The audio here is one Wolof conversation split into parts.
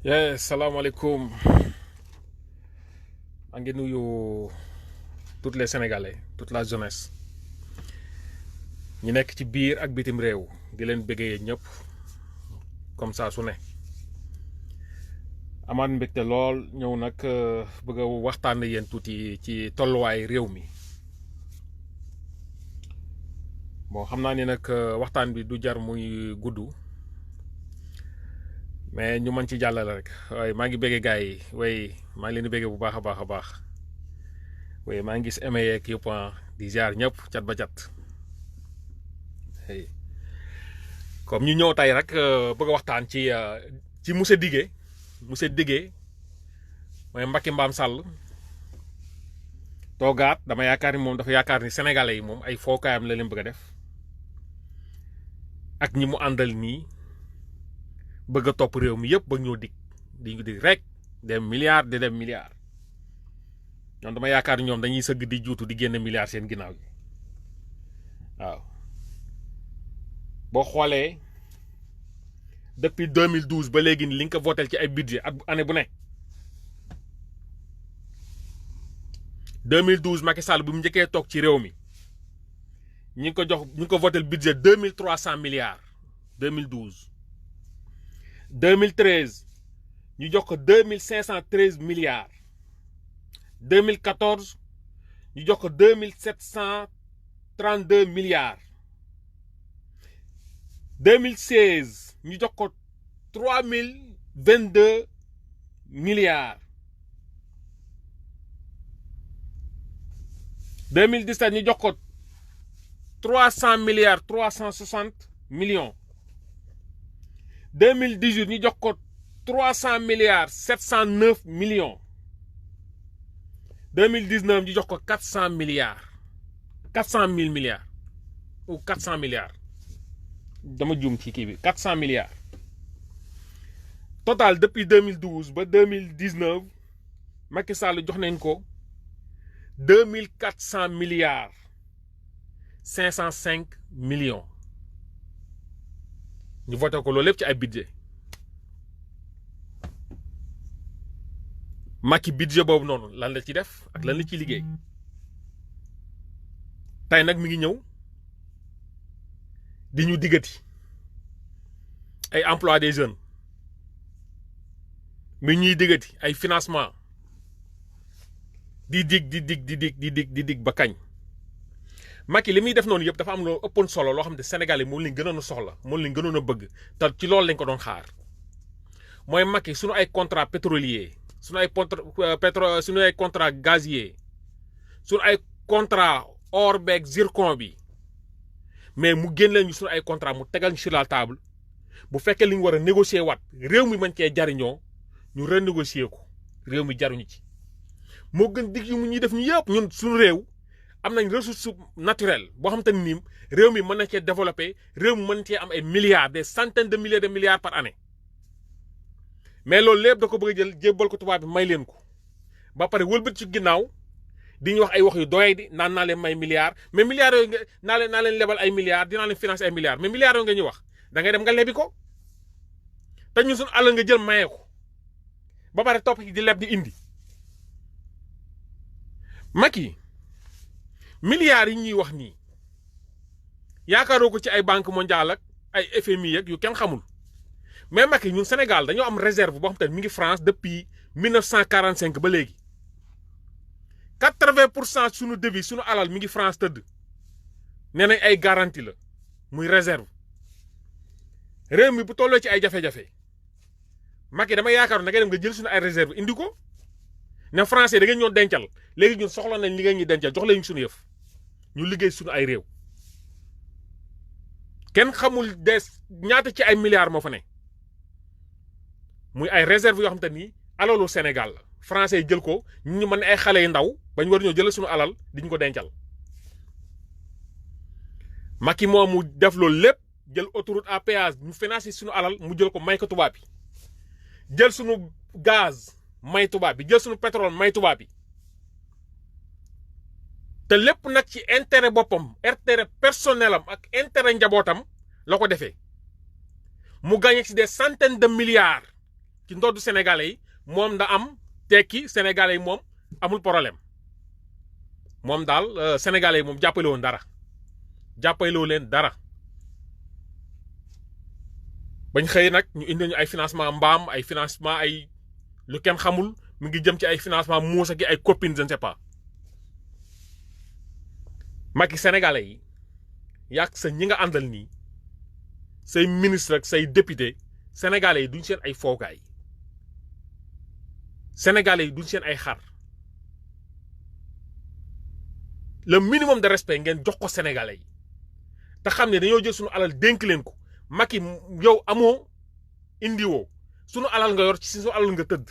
salaamaaleykum maa ngi nuyu toutes les sénégalais toute la jeunesse ñi nekk ci biir ak bitim réew di leen bëggee ñëpp comme ça su ne amaat mbégte lool ñëw nag bëgg a waxtaan yéen tuuti ci tolluwaay réew mi bon xam naa ni nag waxtaan bi du jar muy gudd. mais ñu mën ci jàllale rek waaye maa ngi bëggee gars yi waaye maa ngi leen di bëggee bu baax a baax a baax waaye maa ngi gis aimé yeeg yëpp di ziar ñëpp cat ba cat comme ñu ñëw tey rek bëgg a waxtaan ci monsieur Digue mooy Mbacké Mbaam Sall toogaat dama yaakaar ni moom dafa yaakaar ni sénégalais yi moom ay fookaayam la leen bëgg a def ak ñi mu àndal nii. bëgg a topp réew mi yëpp ba ñoo dig rek dem milliards di dem milliards ñoom dama yaakaar ñoom dañuy sëgg di juutu di génne milliards seen ginnaaw gi waaw boo xoolee depuis 2012 ba léegi ni li nga ko votel ci ay budget at année bu ne 2012 Macky Sall bi mu njëkkee toog ci réew mi ñi ngi ko votel budget 2300 milliards 2012 2013 ñu jox ko 2513 milliards 2014 ñu jox ko 2732 milliards 2016 ñu jox ko 3022 milliards 2017 ñu jox ko 300 milliards 360 millions 2018 ñu jox ko 300 milliards 709 millions 2019 ñu jox ko 400 milliards 400 000 milliards ou 400 milliards dama juum ci kii bi 400 milliards total depuis 2012 ba 2019 Macky Sall jox nañ ko 2400 milliards 505 millions. ñu voté ko loolu lépp ci ay budget Macky budget boobu noonu lan la ci def ak lan la ci liggéey tey nag mi ngi ñëw di ñu diggati ay emploi des jeunes mi ñuy diggati ay financement di dig ba kañ Macky li muy def noonu yëpp dafa am loo ëppoon solo loo xam ne Sénégal yi moom lañ gënoon a soxla moom lañ gënoon a bëgg te ci loolu lañ ko doon xaar mooy Macky suñu ay contrat pétrolier suñu ay contrat gazier suñu ay contrat or beeg zircon bi mais mu génne ñu suñu ay contrat mu tegal ñu sur la table bu fekkee li ñu war a négocier waat réew mi mën cee jariñoo ñu renégocier ko réew mi jaruñu ci moo gën dig yu mu ñuy def ñu yëpp ñun suñu réew am nañ ressource naturelle boo xam te ni réew mi mën na cee développer réew mi mën na cee am ay milliards des centaines de milliers de milliards par année mais loolu lépp da ko bëgg a jël jébbal ko tubaab bi may leen ko ba pare wëlbati ci ginnaaw di ñu wax ay wax yu doy di naan naa leen may milliards mais milliards yooyu naa leen lebal ay milliards dinaa leen financer ay milliards mais milliards yooyu nga ñuy wax da ngay dem nga lebi ko te ñun suñu alal nga jël maye ko ba pare topp di leb di indi Macky milliards yi ñuy wax nii yaakaaroo ko ci ay banque mondiale ak ay FMI ak yu kenn xamul mais Macky ñun Sénégal dañoo am réserve boo xam te mi ngi France depuis 1945 ba léegi 80% suñu devise suñu alal mi ngi France tëdd nee nañ ay garantie la muy réserve réew mi bu tolloo ci ay jafe-jafe Macky dama yaakaaroon da ngay dem nga jël suñu ay réserve indi ko ne français da ngeen ñoo dencal léegi ñun soxla nañ li ngeen ñuy dencal jox leen suñu yëf ñu liggéey suñu ay réew kenn xamul des ñaata ci ay milliards moo fa ne muy ay réserve yoo xam te ni alalu Sénégal la français yi jël ko ñu mën ay xale yu ndaw bañ war ñoo jël suñu alal diñ ko dencal Macky moom mu def loolu lépp jël autoroute à péage ñu financé suñu alal mu jël ko may ko tubaab bi jël suñu gaz may tubaab bi jël suñu pétrole may tubaab bi te lépp nag ci intérêt boppam intérêt personnel am ak intérêt njabootam la ko defee mu gagné ci des centaines de milliards ci ndoddu sénégalais yi moom da am tekki sénégalais yi moom amul problème moom daal sénégalais yi moom jàppale woon dara jàppaloo leen dara bañ xëy nag ñu indi ñu ay financement mbaam ay financement ay lu kenn xamul mi ngi jëm ci ay financement muusa gi ay copines je ne sais pas Macky sénégalais yi yàq sa ñi nga àndal nii say ministre ak say député sénégalais yi duñ seen ay foogaay sénégalais yi duñ seen ay xar le minimum de respect ngeen jox ko sénégalais yi te xam ne dañoo jël suñu alal dénk leen ko Macky yow amoo indiwoo suñu alal nga yor ci suñu alal nga tëdd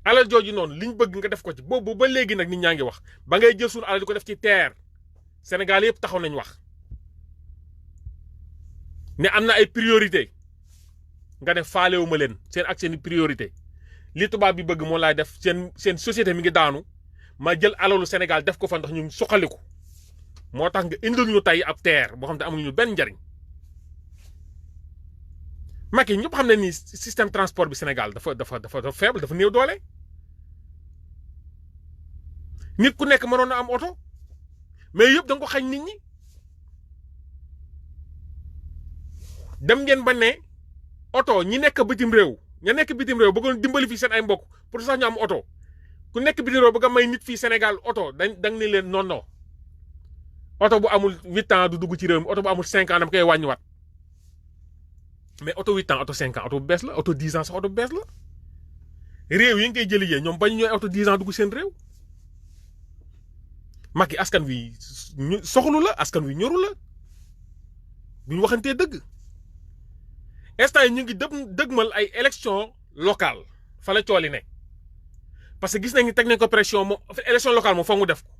alal jooju noonu liñ bëgg nga def ko ci boobu ba léegi nag nit ñaa ngi wax ba ngay jël suñu alal di ko def ci terre Sénégal yëpp taxaw nañ wax ne am na ay priorité nga ne faalewuma leen seen ak seen priorité li tubaab bi bëgg moo laay def seen société mi ngi daanu ma jël alalu Sénégal def ko fa ndax ñu suqaliku moo tax nga indil ñu tey ab terre boo xam ne amuñu benn njariñ Macky ñëpp xam ne ni système transport bi Sénégal dafa faible dafa néew doole nit ku nekk mënoon na am oto mais yëpp da nga ko xañ nit ñi dem ngeen ba ne oto ñi nekk bitim réew ña nekk bitim réew bëggoon dimbali fii seen ay mbokk pour sax ñu am oto ku nekk bitim réew bëgg a may nit fii Sénégal oto dang ne leen non oto bu amul 8 ans du dugg ci réew mi oto bu amul 5 ans dama koy wàññiwaat mais oto 8 ans oto 5 ans oto bu bees la oto 10 ans sax oto bu bees la réew yi nga koy jëli yee ñoom bañ ñooy oto 10 ans dugg seen réew Macky askan wi soxlu la askan wi ñoru la buñ waxantee dëgg instant yi ñu ngi dëgmal ay élection locale fa la cooli ne parce que gis nañ ni teg nañ ko pression moom élection locale moom foog mu def ko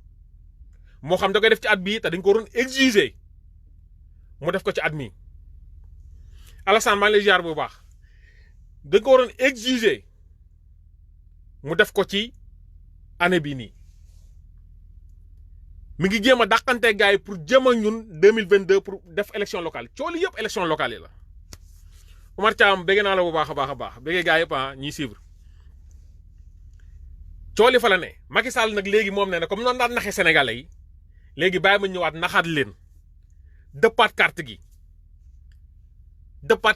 moo xam da koy def ci at bii te dañ ko waroon exiger mu def ko ci at mii Alassane maa ngi lay ziar bu baax dañ ko waroon exiger mu def ko ci année bii nii mi ngi jéem a dàqante gars yi pour jéem a ñun 2022 pour def élection locale cooli yëpp élection locale yi la Omar Thiam bëgg naa la bu baax a baax a baax bëggee gars yëpp ñiy suivre cooli fa la ne Macky Sall nag léegi moom nee na comme noonu daan naxee sénégalais yi léegi bàyyi ma ñëwaat naxaat leen dëppaat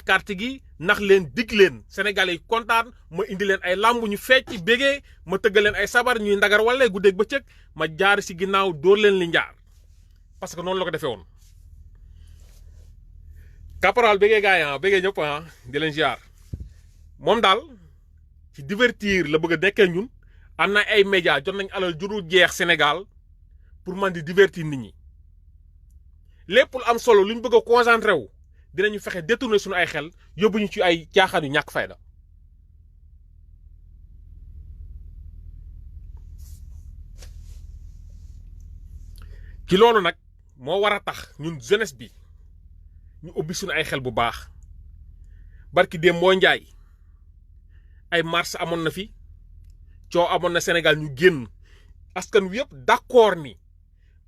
carte gi nax leen dig leen sénégalais yi kontaan ma indi leen ay làmb ñu fecc bégee ma tëggal leen ay sabar ñuy ndagar wala guddeeg bëccëg ma jaar si ginnaaw dóor leen li njaar parce que noonu la ko defee woon. caporal bégee gars yi bégee ñëpp di leen ziar moom daal ci divertir la bëgg a nekkee ñun am na ay média jot nañ alal jurul jeex Sénégal pour man di divertir nit ñi lépp lu am solo lu ñu bëgg a concentré wu dinañu fexe détourner suñu ay xel yóbbu ñu ci ay caaxaan yu ñàkk fayda ci loolu nag moo war a tax ñun jeunesse bi ñu ubbi suñu ay xel bu baax barki démb moo njaay ay marche amoon na fi coow amoon na Sénégal ñu génn askan wi yëpp d'accord ni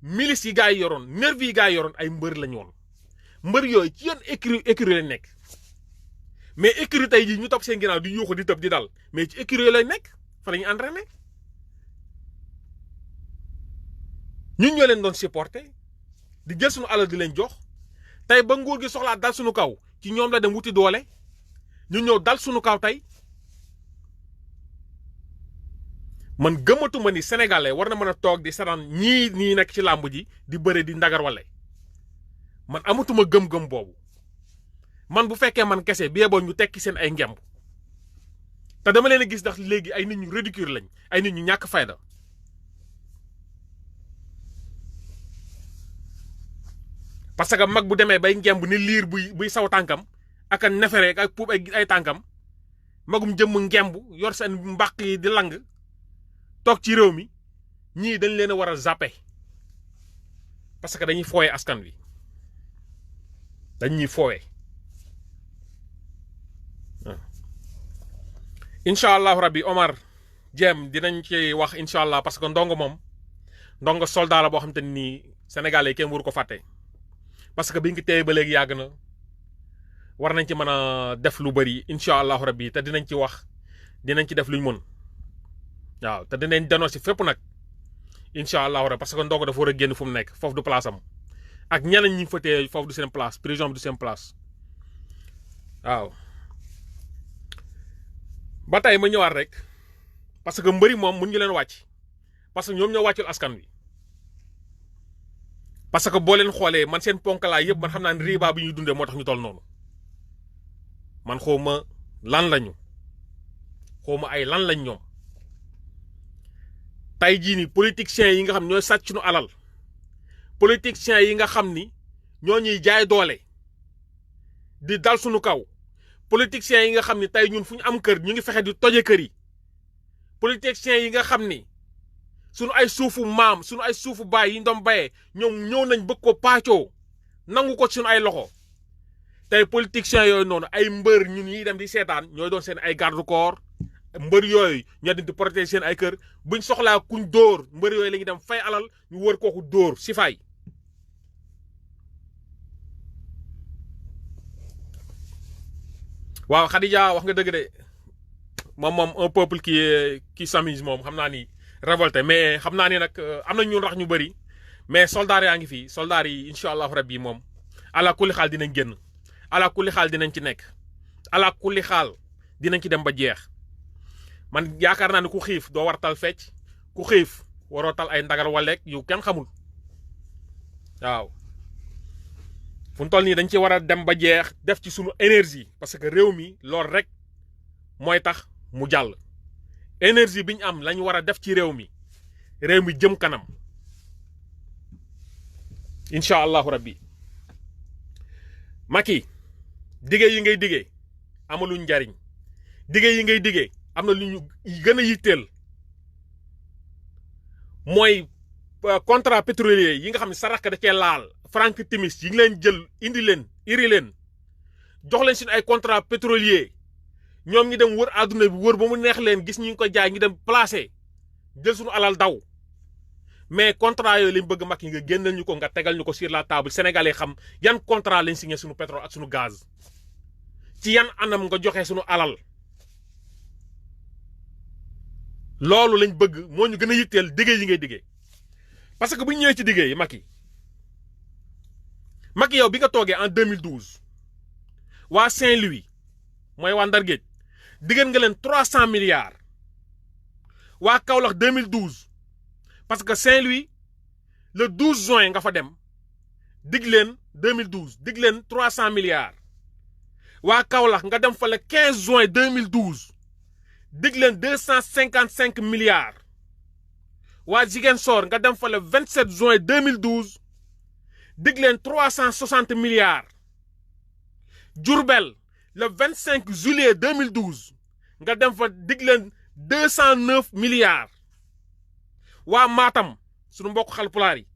milice yi gaa yi yoroon nervi yi gaa yi yoroon ay mbër lañu woon mbër yooyu ci yoon écurie lañ nekk mais écurie tey jii ñu topp seen ginnaaw di yuuxu di tëb di dal mais ci écurie lañ nekk fa la ñu entraîné ñun ñoo leen doon supporter di jël suñu alal di leen jox tey ba nguur gi soxlaa dal suñu kaw ci ñoom la dem wuti doole ñu ñëw dal suñu kaw tey man gëmatuma ni sénégalais war na mën a toog di saraan ñii nii nekk ci làmb ji di bëre di ndagar wale man amatuma gëm-gëm boobu man bu fekkee man kese bi yeboo ñu tekki seen ay ngemb te dama leen a gis ndax léegi ay nit ñu ridicule lañ ay nit ñu ñàkk fayda parce que mag bu demee bay ngemb ni liir buy saw tànkam ak a nefere ak puub ay tànkam magum jëmm ngemb yor seen mbàq yi di lang toog ci réew mi ñii dañ leen a war a zappe parce que dañuy fooye askan wi dañuy fooye incha allahu rabbi Omar Diem dinañ ci wax incha allah parce que ndongo moom ndongo soldat la boo xam te nii sénégalais kenn waru ko fàtte parce que bi nga téye ba léegi yàgg na war nañ ci mën a def lu bëri incha allahu rabbi te dinañ ci wax dinañ ci def luñ mën waaw te dinañ danoo si fépp nag incha allahu rabbi parce que Ndongo dafa war a génn fu mu nekk foofu du place am ak ñeneen ñi fa tee foofu du seen place prison bi du seen place waaw. ba tey ma ñëwaat rek parce que mbëri moom mun ñu leen wàcc parce que ñoom ñoo wàccul askan wi parce que boo leen xoolee man seen ponkalaa yëpp man xam naa ne riba bi ñuy dundee moo tax ñu toll noonu man xawma lan lañu xawma ay lan lañ ñoom tey jii ni politiciens yi nga xam ñooy sàcc nu alal politiciens yi nga xam ni ñoo ñuy jaay doole di dal suñu kaw politiciens yi nga xam ni tey ñun fu ñu am kër ñu ngi fexe di toje kër yi politiciens yi nga xam ni sunu ay suufu maam sunu ay suufu baay yi ñu doon bayee ñoom ñëw nañ bëgg ko paacoo nangu ko ci sunu ay loxo tey politiciens yooyu noonu ay mbër ñun ñuy dem di seetaan ñooy doon seen ay garde corps mbër yooyu ñoo dem di protéger seen ay kër buñ soxlaa kuñ dóor mbër yooyu la ñuy dem fay alal ñu wër kooku dóor si fay. waaw Khadija wax nga dëgg de moom un peuple qui s'amuse moom xam naa ni révolté mais xam naa ni nag am na ñun rax ñu bëri mais soldats yaa ngi fii soldats yi incha allahu rabbi moom ala kulli xaal dinañ génn ala kulli xaal dinañ ci nekk ala kulli xaal dinañ ci dem ba jeex man yaakaar naa ne ku xiif doo war tal fecc ku xiif waroo tal ay ndagar waleeg yu kenn xamul waaw. fu mu toll nii dañ ci war a dem ba jeex def ci sunu énergie parce que réew mi loolu rek mooy tax mu jàll énergie bi ñu am lañu war a def ci réew mi jëm kanam incha allahu rabbi. Macky dige yi ngay dige amaluñ njariñ dige yi ngay dige am na lu ñu gën a yitteel mooy contrat pétrolier yi nga xam ne Saraka da cee laal Frank Timis yi ngi leen jël indi leen iri leen jox leen suñu ay contrat pétrolier ñoom ñi dem wër àdduna bi wër ba mu neex leen gis ñu ngi ko jaay ñu dem placé jël suñu alal daw mais contrat yooyu lañ bëgg Macky nga génneel ñu ko nga tegal ñu ko sur la table sénégalais xam yan contrat lañ signé suñu pétrole ak suñu gaz ci yan anam nga joxe suñu alal loolu lañ bëgg moo ñu gën a yitteel diggé yi ngay diggee parce que bu ñu ñëwee ci diggé yi Macky yow bi nga toogee en 2012 waa Saint-Louis mooy waa Ndar Géej diggéen nga leen 300 milliards waa Kaolack 2012 parce que Saint-Louis le 12 juin nga fa dem dig leen 2012 dig leen 300 milliards waa Kaolack nga dem fa le 15 juin 2012 dig leen 255 milliards waa Ziguinchor nga dem fa le 27 juin 2012 dig leen 360 milliards Diourbel le 25 juillet 2012 nga dem fa dig leen 209 milliards waa Matam sunu mbokk Xalpulaar yi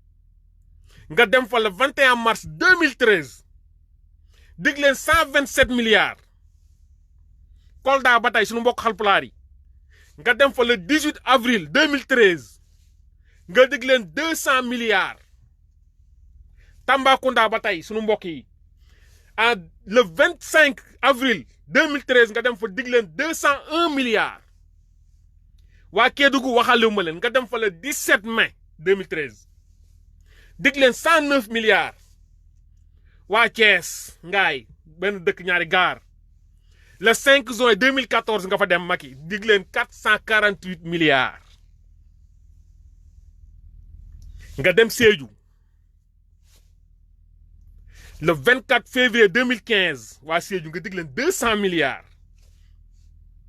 nga dem fa le 21 mars 2013 dig leen 127 milliards Kolda ba tey sunu mbokk Xalpulaar yi nga dem fa le 18 avril 2013 nga dig leen 200 milliards Tambacounda ba tey sunu mbokk yi le 25 avril 2013 nga dem fa dig leen 201 milliards waa Kédougou waxalewu ma leen nga dem fa le 17 mai 2013 dig leen 109 milliards waa Thiès ngaay benn dëkk ñaari gaar le 5 juin 2014 nga fa dem Macky dig leen 448 milliards nga dem Sédhiou le 24 février 2015 waa Sédhiou nga dig leen 200 milliards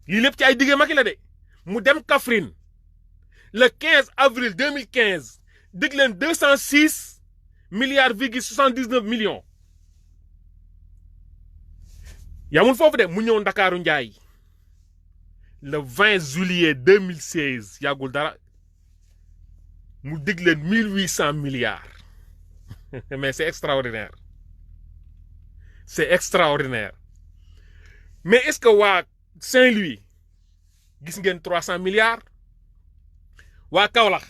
lii lépp ci ay diggé Macky la de mu dem Kaffrine le 15 avril 2015 dig leen 206 milliards virgule 79 millions yamul foofu de mu ñëw Ndakaaru Njaay le 20 juillet 2016 yàggul dara mu dig leen 1800 milliards mais c'est extraordinaire c'est extraordinaire mais est-ce que waa Saint-Louis gis ngeen 300 milliards waa Kaolack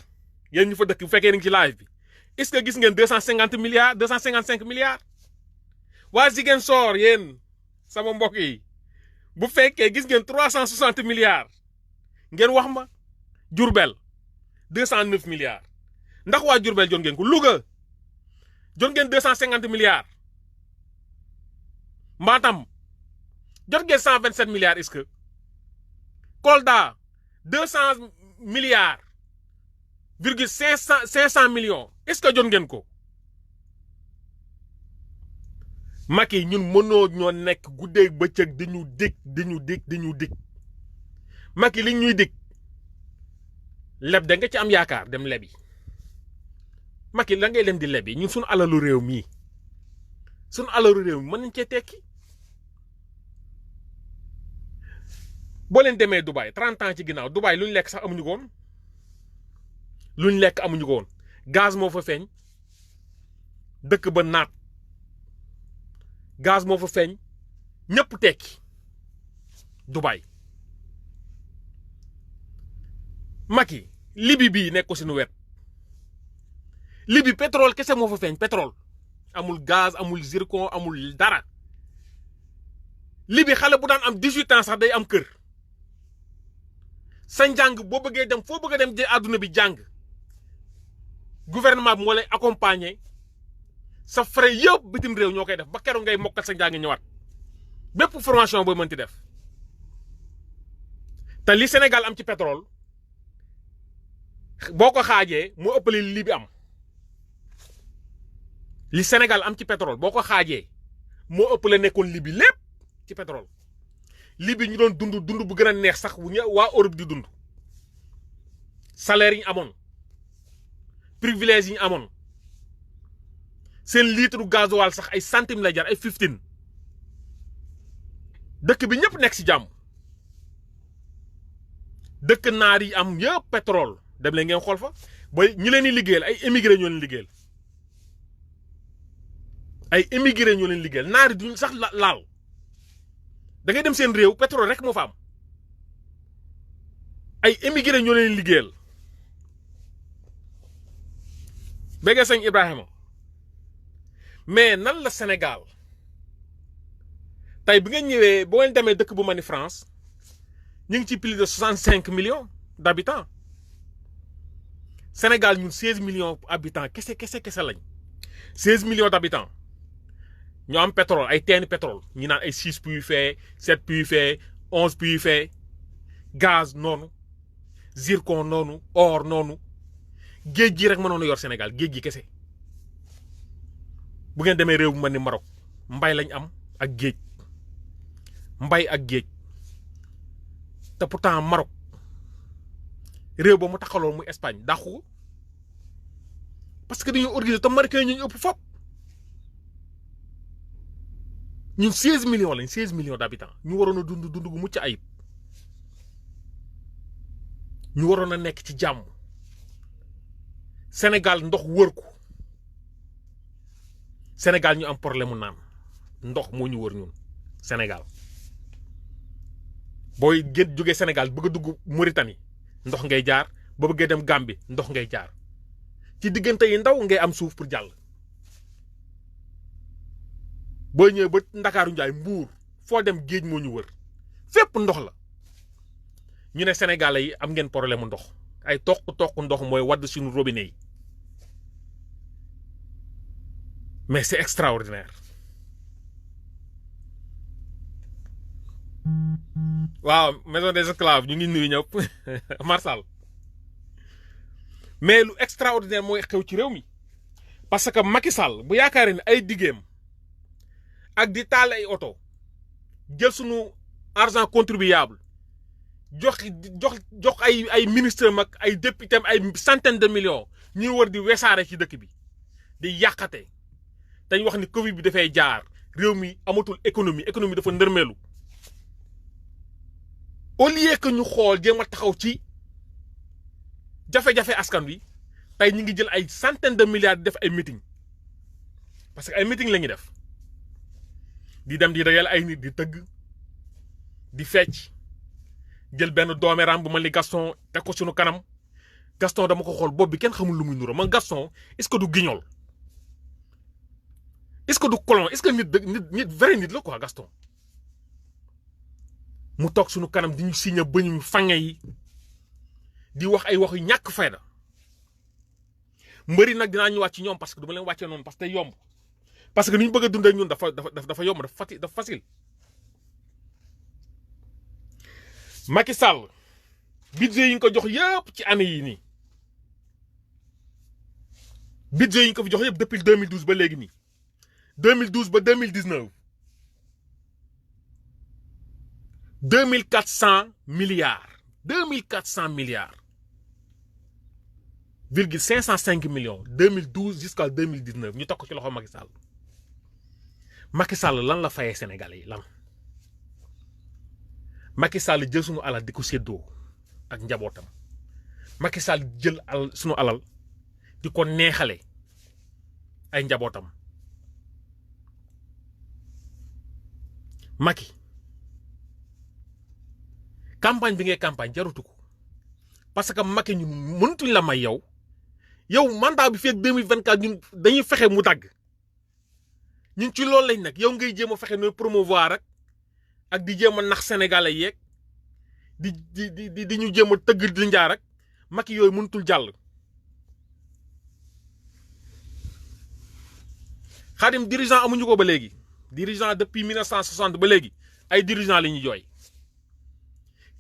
yéen ñu fa dëkk bu fekkee ni ci live bi est-ce que gis ngeen 250 milliards 255 milliards waa Ziguinchor yéen sama mbokk yi bu fekkee gis ngeen 360 milliards ngeen wax ma Diourbel 209 milliards ndax waa Diourbel jot ngeen ko Louga jot ngeen 250 milliards Matam jot ngeen 127 milliards est-ce que Kolda 200 milliards virgule 500 millions est-ce que jot ngeen ko Macky ñun mënoo ñoo nekk guddeeg bëccëg di ñu dig Macky li ñuy dig leb da nga ci am yaakaar dem lebi Macky la ngay dem di lebi ñun suñu alalu réew mii mën nañ cee tekki boo leen demee Dubaï 30 ans ci ginnaaw Dubaï lu ñu lekk sax amuñu ko woon lu ñu lekk amuñu ko woon gaz moo fa feeñ dëkk ba naat gaz moo fa feeñ ñëpp tekki Dubaï Macky Libi bii nekk ko suñu wet Libi pétrole kese moo fa feeñ pétrole amul gaz amul zircon amul dara Libi xale bu daan am 18 ans sax day am kër sa njàng boo bëggee dem foo bëgg a dem àdduna bi jàng gouvernement bi moo lay accompagner sa frais yëpp bitim réew ñoo koy def ba keroog ngay mokkal sa njàng ñëwaat bépp formation booy mënti def te li Sénégal am ci pétrole boo ko xaajee moo ëppale li Libi am li Sénégal am ci pétrole boo ko xaajee moo ëppale nekkoon Libi lépp ci pétrole Libi ñu doon dund bu gën a neex sax waa Europe di dund salaire yi ñu amoon privilège yi ñu amoon seen litre gasoil sax ay centimes lay jar ay 15 dëkk bi ñëpp nekk ci jàmm dëkk naar yi am yëpp pétrole dem leen ngeen xool fa ba ñi leen di liggéeyal ay émigré ñoo leen liggéeyal naar yi duñ sax laal da ngay dem seen réew pétrole rek moo fa am ay émigré ñoo leen liggéeyal béggee sëñ Ibrahima mais nan la Sénégal tey bi nga ñëwee boo leen demee dëkk bu mel ni France ñu ngi ci plus de 65 millions d'habitants Sénégal ñun 16 millions habitants kese lañ 16 millions d'habitants ñu am pétrole ay teeni pétrole ñu naan ay 6 puits fee 7 puits fee 11 puits fee gaz noonu zircon noonu or noonu géej gi rek mënoon a yor Sénégal géej gi kese bu ngeen demee réew bu mel ni Maroc mbay lañ am ak géej mbay ak géej te pourtant Maroc réew ba mu taxaloon muy Espagne dàqu ko parce que dañoo organiser te Marocains ñu ëpp fop ñun 16 millions lañ 16 millions d'habitants ñu waroon a dund gu mucc ayib ñu waroon a nekk ci jàmm Sénégal ndox wër ko Sénégal ñu am problème mu naan ndox moo ñu wër ñun Sénégal booy gën jógee Sénégal bëgg a dugg Mauritanie ndox ngay jaar ba bëggee dem Gambie ndox ngay jaar ci diggante yi ndaw ngay am suuf pour jàll boo ñëwee ba Ndakaaru Njaay Mbuur foo dem géej moo ñu wër fépp ndox la ñu ne Sénégalais yi am ngeen problème mu ndox ay toq ndox mooy wadd suñu robinet yi mais c'est extraordinaire waaw maison des esclaves ñu ngi nuyu ñëpp Marsal mais lu extraordinaire mooy xew ci réew mi parce que Macky Sall bu yaakaaree ne ay digéem ak di taal ay oto jël sunu argent contribuable jox ay ministre mag ay député ay centaine de millions ñuy wër di wesaare ci dëkk bi di yàqate dañ wax ni Covid bi dafay jaar réew mi amatul économie dafa ndërmeelu au lieu que ñu xool jéem a taxaw ci jafe-jafe askan wi tey ñu ngi jël ay centaine de milliards di def ay meeting parce que ay meeting la ñuy def di dem di dajale ay nit di tëgg di fecc jël benn doomeram bu mel ni Gaston teg ko sunu kanam Gaston dama ko xool bopp bi kenn xamul lu muy nuro man Gaston est-ce que du guignol est-ce que du colon est-ce que nit vrai nit la quoi Gaston mu toog suñu kanam di ñu signé ba ñu fange yi di wax ay wax yu ñàkk fayda mbëri nag dinaa ñëwaat ci ñoom parce que du ma leen wàccee noonu parce que day yomb parce que ni ñu bëgg a dundee ñun dafa yomb dafa facile. Macky Sall budget yi ñu ko jox yëpp ci année yii nii budget yi ñu ko fi jox yëpp depuis 2012 ba léegi nii 2012 ba 2019 2400 milliards 2400 milliards virgule 505 millions 2012 jusqu'à 2019 ñu tokk ci loxo Macky Sall Macky Sall lan la fayee Sénégalais yi lan Macky Sall jël sunu alal di ko séddoo ak njabootam Macky Sall jël sunu alal di ko neexale ay njabootam Macky campagne bi ngay campagne jarutu ko parce que Macky ñun mëntuñ la may yow mandat bi fekk 2024 ñun dañuy fexe mu dagg ñun ci loolu lañ nag yow ngay jéem a fexe nooy promouvoir ak di jéem a nax sénégalais yeeg di ñu jéem a tëgg di njaar ak Macky yooyu mënutul jàll. Xaadim dirigeant amuñu ko ba léegi dirigeant depuis 1960 ba léegi ay dirigeant la ñuy jooy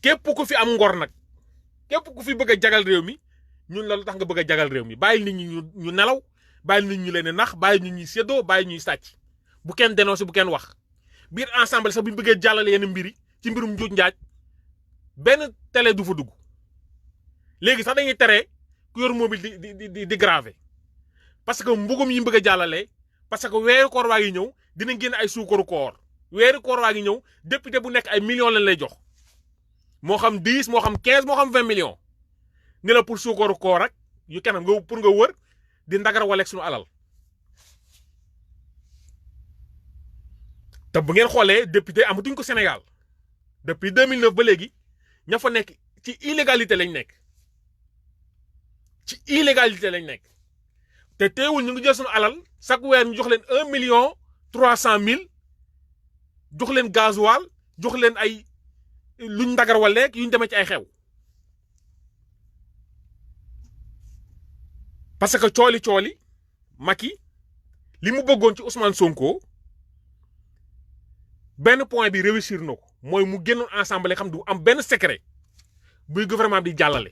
képp ku fi am ngor nag képp ku fi bëgg a jagal réew mi ñun la lu tax nga bëgg a jagal réew mi bàyyi nit ñi ñu nelaw bàyyi nit ñi leen nax bàyyi nit ñi séddoo bàyyi ñuy sàcc bu kenn dénoncé bu kenn wax biir ensemble sax bu ñu bëggee jàllale yenn mbiri ci mbirum njuuj njaaj benn télé du fa dugg léegi sax dañuy tere ku yor mobile di graver parce que mbugum yi bëgg a jàllale parce que weeru koor waa ngi ñëw dina génn ay suukaru koor weeru koor waa ngi ñëw député bu nekk ay millions lañ lay jox moo xam 10 moo xam 15 moo xam 20 millions ne la pour suukaru koor ak yu kenam nga pour nga wër di ndagar waleeg suñu alal te bu ngeen xoolee député amatuñ ko Sénégal depuis 2009 ba léegi ña fa nekk ci illégalité lañ nekk te teewul ñu ngi jël suñu alal chaque weer ñu jox leen 1,3 million jox leen gasoil jox leen ay luñ ndagar waleeg yuñ demee ci ay xew parce que cooli Macky li mu bëggoon ci Ousmane Sonko benn point bi réussir na ko mooy mu génnoon ensemble xam du am benn secret buy gouvernement bi jàllale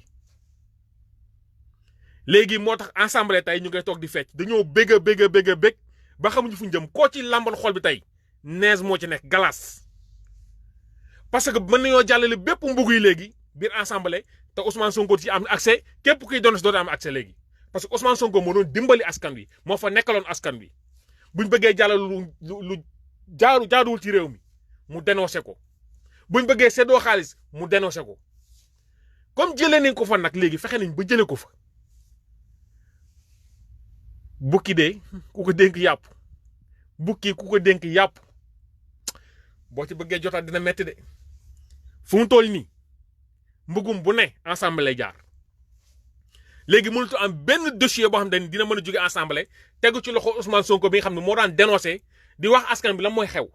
léegi moo tax ensemble tey ñu ngay toog di fecc dañoo bégg ba xamuñu fu ñu jëm koo ci làmbal xol bi tey neige moo ci nekk glace parce que mën nañoo jàllale bépp mbugg yi léegi biir ensemble te Ousmane Sonko ci am accès képp kuy doon si dootu am accès léegi parce que Ousmane Sonko moo doon dimbali askan wi moo fa nekkaloon askan wi buñ bëggee jàllale lu jaaduwul ci réew mi mu dénoncé ko buñ bëggee seddoo xaalis mu dénoncé ko comme jëlee nañ ko fa nag léegi fexe nañ ba jëlee ko fa bukki de ku ko dénk yàpp bukki ku ko dénk yàpp boo ci bëggee jotaat dina metti de fu mu toll nii mbugum bu ne ensemble lay jaar léegi mënut am benn dossier boo xam ne dina mën a jóge ensemble tegu ci loxo Ousmane Sonko bi nga xam ne moo daan dénoncé di wax askan bi la mooy xew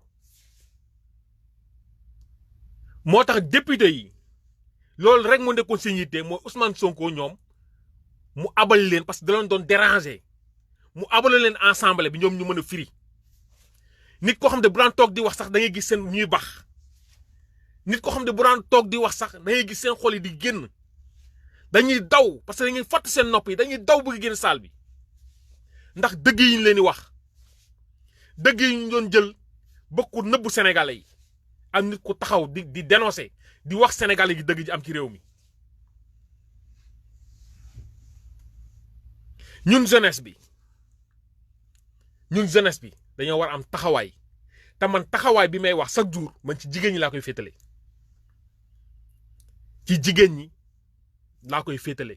moo tax député yi loolu rek moo nekkoon seen yitte mooy Ousmane Sonko ñoom mu abal leen parce que da leen doon déranger mu abal leen ensemble bi ñoom ñu mën a firi nit koo xam ne bu daan toog di wax sax da ngay gis seen ñuy bax nit koo xam ne bu daan toog di wax sax da ngay gis seen xol yi di génn dañuy daw parce que dañuy fatt seen nopp yi dañuy daw bëgg génn saal bi ndax dëgg yi ñu leen di wax dëgg yi ñu doon jël bokku nëbbu Sénégalais yi am nit ku taxaw di dénoncer di wax Sénégalais yi dëgg ji am ci réew mi ñun jeunesse bi dañoo war am taxawaay te man taxawaay bi may wax chaque jour man ci jigéen ñi laa koy féetale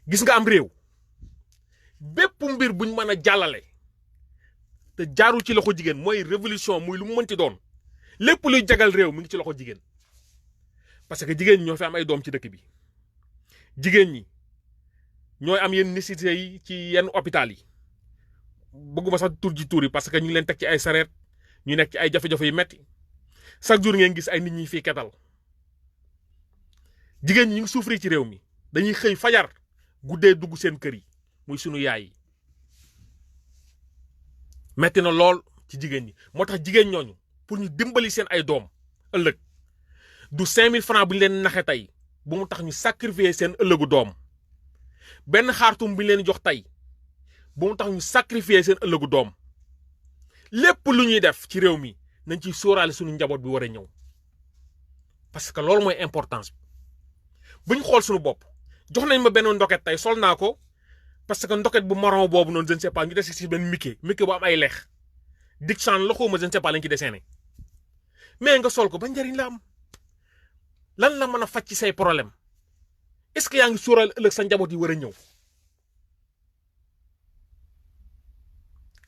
gis nga am réew bépp mbir buñ mën a jàllale te jaarul ci loxo jigéen mooy révolution muy lu mu mënti doon lépp luy jagal réew mi ngi ci loxo jigéen parce que jigéen ñi ñoo fi am ay doom ci dëkk bi jigéen ñi ñooy am yenn nécessité yi ci yenn hôpital yi bëgguma sax tur ji tur yi parce que ñu ngi leen teg ci ay sareet ñu nekk ci ay jafe-jafe yu metti chaque jour ngeen gis ay nit ñi fii ketal jigéen ñi ngi souffrir ci réew mi dañuy xëy fajar guddee dugg seen kër yi muy sunu yaay yi metti na lool ci jigéen ñi moo tax jigéen ñooñu pour ñu dimbali seen ay doom ëllëg du 5000 francs bu ñu leen naxe tey bu mu tax ñu sacrifier seen ëllëgu doom benn xaartum bu ñu leen jox tey bu mu tax ñu sacrifier seen ëllëgu doom lépp lu ñuy def ci réew mi nañ ciy sóoraale suñu njaboot bi war a ñëw parce que loolu mooy importance bi bu ñu xool suñu bopp jox nañ ma benn ndoket tey sol naa ko parce que ndoket bu marron boobu noonu je ne sais pas ñu dese si benn Mickey bu am ay leex dik chan la xawma je ne sais pas lañ ci dessiné mais nga sol ko ba njëriñ la am lan la mën a faj ci say problème est-ce que yaa ngi sóoraale ëllëg sa njaboot yi war a ñëw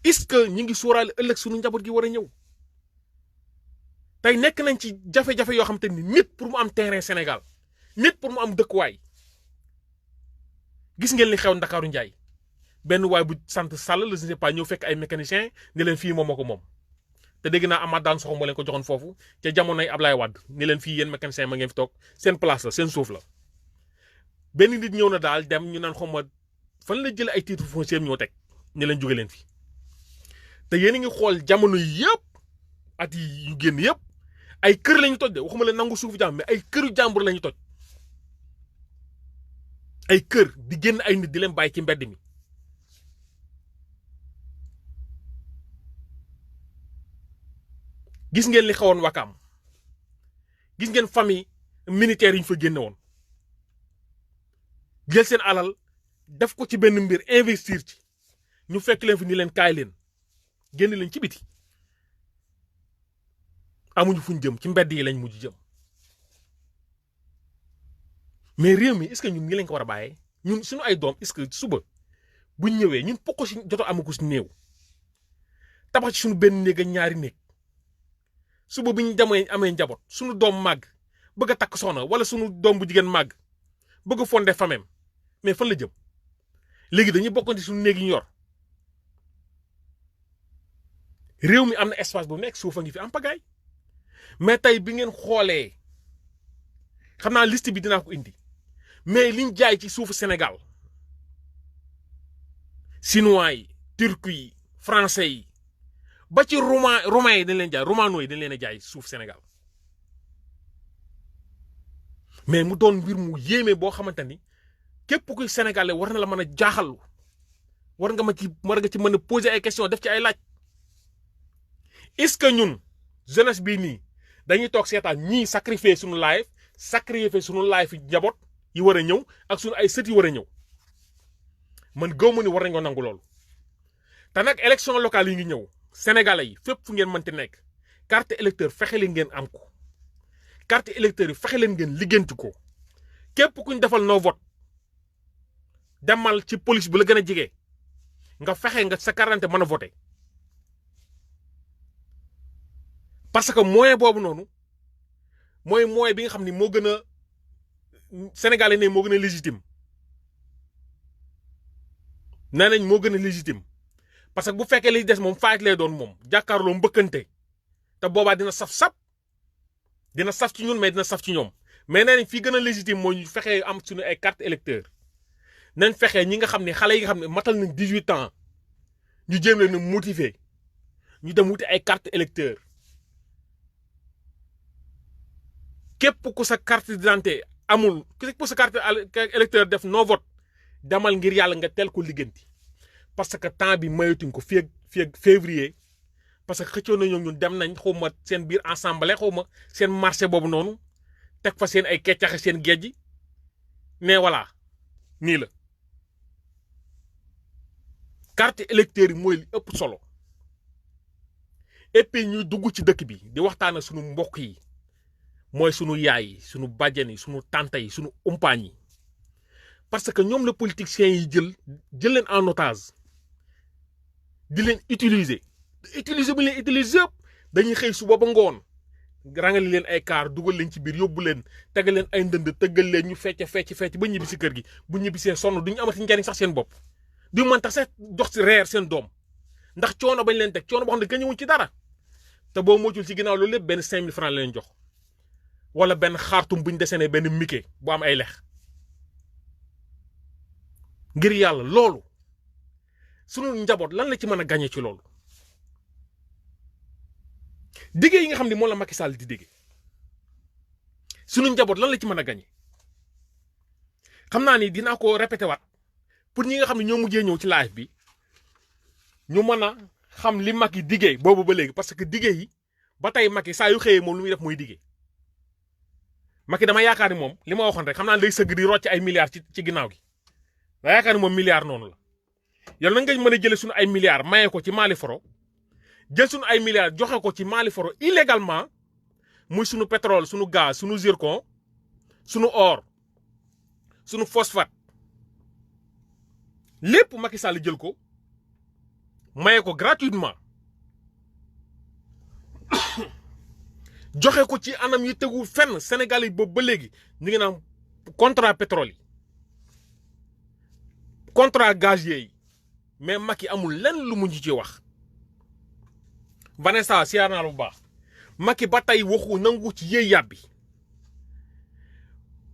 est-ce que ñu ngi sóoraale ëllëg suñu njaboot gi war a ñëw tey nekk nañ ci jafe-jafe yoo xam te ni nit pour mu am terrain Sénégal nit pour mu am dëkkuwaay gis ngeen li xew Ndakaaru Njaay benn waay bu sant Sall la je ne sais pas ñëw fekk ay mécanicien ne leen fii moom moo ko moom te dégg naa Amath daan soxo moo leen ko joxoon foofu ca jamonoy Ablaye Wade ne leen fii yéen mécanicien ma ngeen fi toog seen place la seen suuf la benn nit ñëw na daal dem ñu naan xaw ma fan la jël ay titre foncier ñoo teg ne leen jóge leen fi te yéen a ngi xool jamono yëpp at yi yu génn yëpp ay kër lañu toj de waxuma leen nangu suufu jàmbur mais ay këru jàmbur lañu toj ay kër di génn ay nit di leen bàyyi ci mbedd mi gis ngeen li xawoon Wakaam gis ngeen famille militaire yi ñu fa génne woon jël seen alal def ko ci benn mbir investir ci ñu fekk leen fi ni leen kaay leen génn leen ci biti amuñu fuñ jëm ci mbedd yi lañ mujj jëm mais réew mi est-ce que ñun ngi lañ ko war a bàyyee ñun suñu ay doom est-ce que suba buñ ñëwee ñun poko si joto amagu si néew tabax ci suñu benn néeg ak ñaari néeg suba bi ñu demee amee njaboot suñu doom màgg bëgg a takk soxna wala suñu doom bu jigéen màgg bëgg a fondé famem mais fan la jëm léegi dañuy bokkante suñu néeg yi ñu yor réew mi am na espace bu nekk suufa ngi fi am pagaay mais tey bi ngeen xoolee xam naa liste bi dinaa ko indi mais liñ jaay ci suufu Sénégal chinois yi turcs yi français yi ba ci romain yi dañ leen jaay romano yi dañ leen a jaay suuf Sénégal mais mu doon mbir mu yéeme boo xamante ni képp kuy sénégalais war na la mën a jaaxal war nga ci mën a poser ay questions def ci ay laaj est-ce que ñun jeunesse bii nii dañuy toog seetaan ñii sacrifier suñu life sacrifier suñu life yi njaboot yi war a ñëw ak suñu ay sët yi war a ñëw man gëw ma ni war nañoo nangu loolu te nag élection locale yi ngi ñëw sénégalais yi fépp fu ngeen mënti nekk carte électeur fexe leen ngeen am ko carte électeur yi fexe leen ngeen liggéenti ko képp kuñ defal no vote demal ci police bu la gën a jege nga fexe nga sa carte mën a voter parce que moyen boobu noonu mooy moyen bi nga xam ni moo gën a sénégalais ne moo gën a légitime nee nañ moo gën a légitime parce que bu fekkee li des moom faayit lay doon moom jàkkaarloo mbëkkante te boobaa dina saf ci ñun mais dina saf ci ñoom mais nee nañ fii gën a légitime mooy ñu fexee am suñu ay carte électeur nañ fexee ñi nga xam ne xale yi nga xam ne matal nañ 18 ans ñu jéem leen a motiver ñu dem wuti ay carte électeur képp ku sa carte d'identité amul képp ku sa carte électeur def no vote demal ngir yàlla nga teel ko ligganti parce que temps bi mayatuñ ko fii ak février parce que xëccoo nañoo ñun dem nañ xaw ma seen biir ensemble xaw ma seen marché boobu noonu teg fa seen ay keccaxe seen géej gi mais voilà nii la carte électeur yi mooy li ëpp solo et puis ñuy dugg ci dëkk bi di waxtaan ak sunu mbokk yi mooy sunu yaay yi sunu bàjjen yi sunu tante yi sunu umpaañ yi parce que ñoom la politiciens yi jël leen en otage di leen utiliser bu leen utiliser yëpp dañuy xëy suba ba ngoon rangali leen ay kaar dugal leen ci biir yóbbu leen tegal leen ay ndënd tëggal leen ñu fecc ba ñibbi si kër gi bu ñibbi see sonn duñu amati njariñ sax seen bopp du mën tax sax dox si reer seen doom ndax coono bañ leen teg coono boo xam ne gañuwuñ ci dara te boo moytuwul ci ginnaaw loolu lépp benn 5000 francs la leen jox wala benn xaartum bu ñu dessiné benn Mickey bu am ay lex ngir yàlla loolu sunu njaboot lan la ci mën a gagné ci loolu diggé yi nga xam ne moom la Macky Sall di diggé sunu njaboot lan la ci mën a gagné xam naa ni dinaa ko répété waat pour ñi nga xam ne ñoo mujjee ñëw ci live bi ñu mën a xam li Macky diggé boobu ba léegi parce que diggé yi ba tey Macky saa yu xëyee moom lu muy def mooy diggé Macky dama yaakaar ni moom li ma waxoon rek xam naa day sëgg di rocc ay milliards ci ginnaaw gi da yaakaar ni moom milliards noonu la yow na nga mën a jëlee suñu ay milliards maye ko ci Mali Foro jël suñu ay milliards joxe ko ci Mali Foro illégalement muy suñu pétrole suñu gaz suñu zircon suñu or suñu phosphate lépp Macky Sall jël ko maye ko gratuitement joxe ko ci anam yi tegul fenn Sénégal yi boobu ba léegi ñu ngi naan contrat pétrole yi contrat gazier yi mais Macky amul lenn lu mu ñu ci wax Vanessa siyaar naa bu baax Macky ba tey waxu nangu ci yëy yàbbi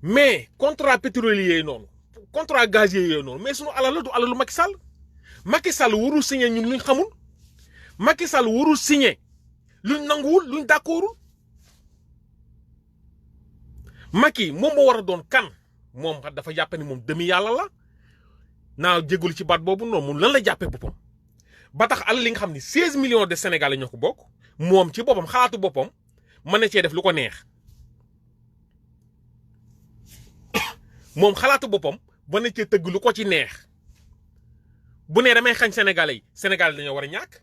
mais contrat pétrolier yooyu noonu contrat gazier yooyu noonu mais sunu alal la du alalu Macky Sall Macky Sall warul signé ñun luñ xamul Macky Sall warul signé luñ nanguwul luñ d'accordul Macky moom moo war a doon kan moom dafa jàpp ni moom demi yàlla la naa jégalu ci baat boobu noonu moom lan la jàppee boppam ba tax alal li nga xam ni 16 millions de Sénégalais ñoo ko bokk moom ci boppam xalaatu boppam mën na cee def lu ko neex moom xalaatu boppam mën na cee tëgg lu ko ci neex bu nee damay xañ Sénégalais yi Sénégalais dañoo war a ñàkk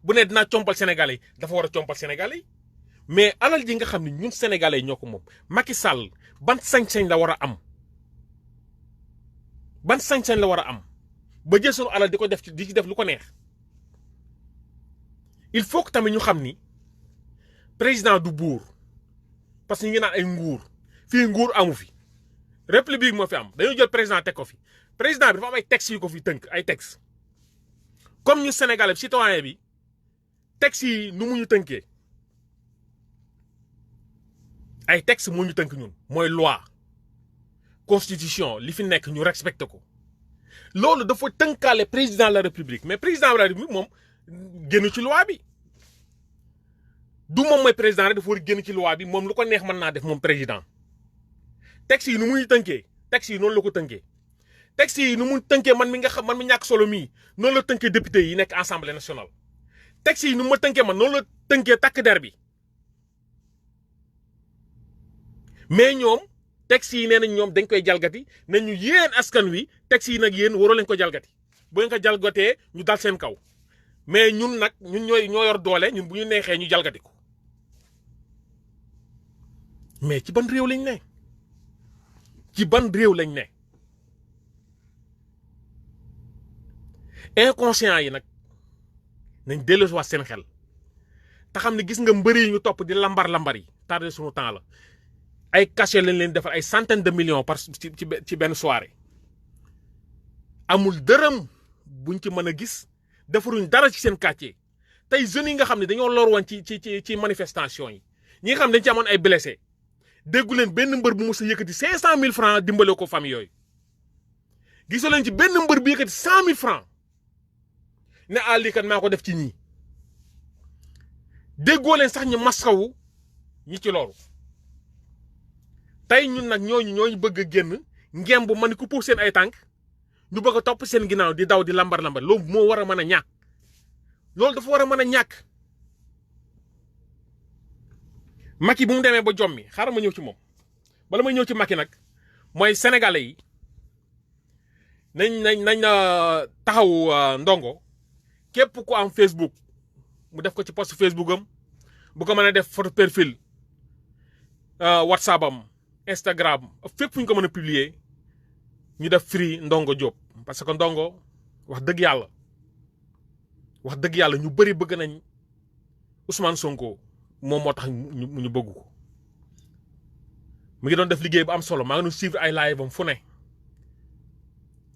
bu nee dinaa compal Sénégalais yi dafa war a compal Sénégalais yi mais alal ji nga xam ne ñun Sénégalais yi ñoo ko moom Macky Sall ban sañ-sañ la war a am ban sañ-sañ la war a am ba jël sunu alal di ko def di ci def lu ko neex il faut que tamit ñu xam ni président du buur parce que ñu ngi naan ay nguur fii nguur amu fi république moo fi am dañoo jël président teg ko fi président bi dafa am ay textes yu ko fi tënk ay textes comme ñu Sénégalais citoyen bi textes yi nu mu ñu tënkee ay textes moo ñu tënk ñun mooy loi constitution li fi nekk ñu respecté ko loolu dafa tënkaale président de la république mais président de la république moom génn ci loi bi du moom mooy président rek dafa war génn ci loi bi moom lu ko neex mën naa def moom président texte yi nu muy tënkee texte yi noonu la ko tënkee texte yi nu muy tënkee man mi nga xam man mi ñàkk solo mii noonu la tënkee député yi nekk assemblée nationale texte yi nu ma tënkee man noonu la tënkee takk der bi mais ñoom texte yi nee nañ ñoom dañ koy jalgati ne ñu yéen askan wi texte yi nag yéen waroo leen ko jalgati bu ngeen ko jalgatee ñu dal seen kaw mais ñun nag ñun ñoo yor doole ñun bu ñu neexee ñu jalgati ko mais ci ban réew lañ ne ci ban réew lañ ne inconscient yi nag nañ dellusiwaat seen xel te xam ne gis nga mbëri yi ñu topp di lambar yi tardé suñu temps la ay cachet lañ leen defal ay centaines de millions par ci benn soirée amul dërëm buñ ci mën a gis defaruñ dara ci seen quartier tey jeunes yi nga xam ne dañoo lor woon ci manifestation yi ñi nga xam ne dañ ci amoon ay blessé déggu leen benn mbër bu mos a yëkkati 500000 francs dimbale ko famille yooyu gisoo leen ci benn mbër bu yëkkati 100000 francs ne lii kat maa ko def ci ñii déggoo leen sax ñu maskawu ñi ci loolu tey ñun nag ñooñu bëgg a génn ngem bu man ku puus seen ay tànk ñu bëgg a topp seen ginnaaw di daw di lambar loolu moo war a mën a ñàkk loolu dafa war a mën a ñàkk Macky bu mu demee ba jommi xaaral ma ñëw ci moom bala ma ñëw ci Macky nag mooy sénégalais yi nañ taxaw ndongo képp ku am Facebook mu def ko ci post Facebook am bu ko mën a def photo profil WhatsApp am Instagram fépp fu ñu ko mën a publier ñu def free Ndongo Diop parce que Ndongo wax dëgg yàlla ñu bëri bëgg nañ Ousmane Sonko moom moo tax ñu bëgg ko mu ngi doon def liggéey bu am solo maa ngi doon suivre ay live am fu ne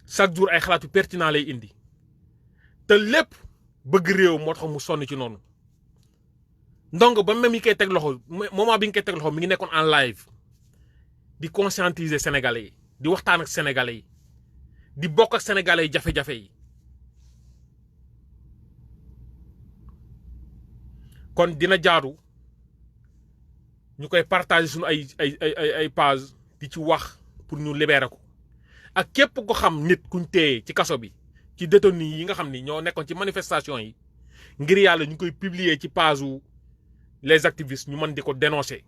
chaque jour ay xalaatu pertinent lay indi te lépp bëgg réew moo tax mu sonn ci noonu ndongo ba même yi koy teg loxo moment bi ñu koy teg loxo mi ngi nekkoon en live di conscientiser sénégalais yi di waxtaan ak sénégalais yi di bokk ak sénégalais yi jafe-jafe yi kon dina jaadu ñu koy partager suñu ay page di ci wax pour ñu libérer ko ak képp ko xam nit kuñ téye ci kaso bi ci détenu yi nga xam ni ñoo nekkoon ci manifestation yi ngir yàlla ñu koy publier ci page u les activistes ñu mën di ko dénoncer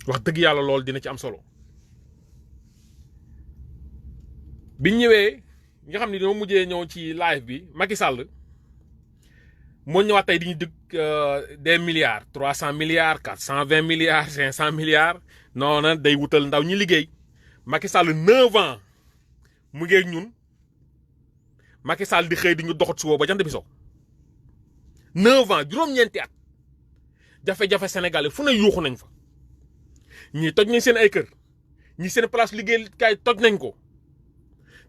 wax dëgg yàlla loolu dina ci am solo biñ ñëwee nga xam ni dañoo mujjee ñëw ci live bi Macky Sall moo ñëwaat tey di ñu dig des milliards 300 milliards 420 milliards 500 milliards noona day wutal ndaw ñi liggéey Macky Sall 9 ans mu ngeeg ñun Macky Sall di xëy di ñu doxat suba ba jant bi so 9 ans juróom-ñeenti at jafe-jafe Sénégal fu ne yuuxu nañ fa ñii toj nañ seen ay kër ñi seen place liggéeykaay toj nañ ko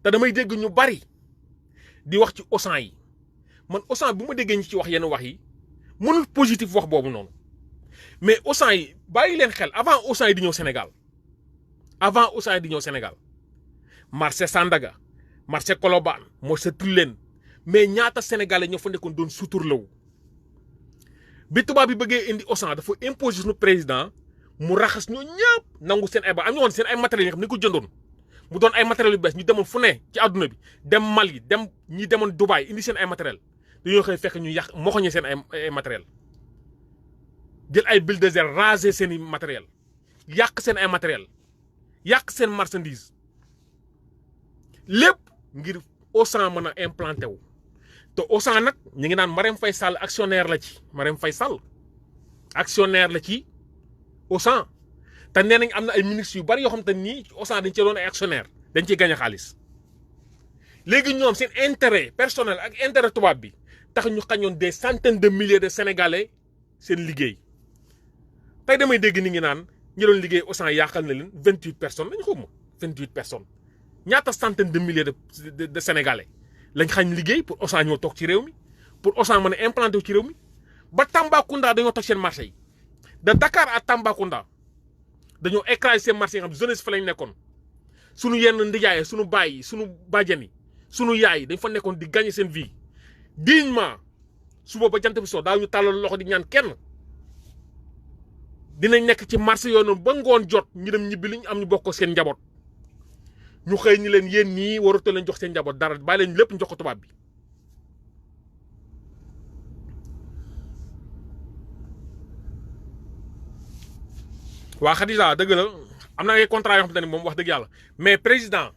te damay dégg ñu bari di wax ci Auchan yi man Auchan bu ma déggee ñi ci wax yenn wax yi mënul positif wax boobu noonu mais Auchan yi bàyyi leen xel avant Auchan yi di ñëw Sénégal marché Sandaga marché Colobane marché Tilène mais ñaata sénégalais ñoo fa nekkoon doon suturlawu bi tubaab bi bëggee indi Auchan dafa imposer suñu président mu raxas ñoo ñëpp nangu seen ay ba am ñu woon seen ay matériels yi nga xam ni ko jëndoon mu doon ay matériels yu bees ñu demoon fu ne ci àdduna bi dem Mali dem ñi demoon Dubaï indi seen ay matériels dañoo xëy fekk ñu yàq moxoñe seen ay matériels jël ay bulldozer raser seen i matériels yàq seen ay matériels yàq seen marchandise lépp ngir Auchan mën a implanté wu te Auchan nag ñu ngi naan Marème Faye Sall actionnaire la ci Marème Faye Sall actionnaire la ci Auchan te nee nañ am na ay ministres yu bari yoo xam te nii Auchan dañ cee doon ay actionnaire dañ ciy gañ xaalis léegi ñoom seen intérêt personnel ak intérêt tubaab bi tax ñu xañoon des centaines de milliers de sénégalais seen liggéey tey damay dégg ni ngi naan ñi doon liggéey Auchan yàqal na leen 28 personnes lañ xawma 28 personnes ñaata centaines de milliers de sénégalais lañ xañ liggéey pour Auchan ñoo toog ci réew mi pour Auchan mën a implanté wu ci réew mi ba Tambacounda dañoo toj seen marché yi de Dakar à Tambacounda dañoo écraser seen marché yi nga xam jeunesse fa lañ nekkoon sunu yenn ndijaay sunu baay yi sunu bàjjen yi sunu yaay yi dañ fa nekkoon di gagner seen vie dignement suba ba jant bi soo daaw ñu tàllal loxo di ñaan kenn dinañ nekk ci marché yooyu noonu ba ngoon jot ñu dem ñibbi li ñu am ñu bokk seen njaboot ñu xëy ñi leen yéen ñii waratu leen jox seen njaboot dara bàyyi leen lépp ñu jox ko tubaab bi. waa Khadija dëgg la am na ay contrat yoo xam te ne moom wax dëgg yàlla mais président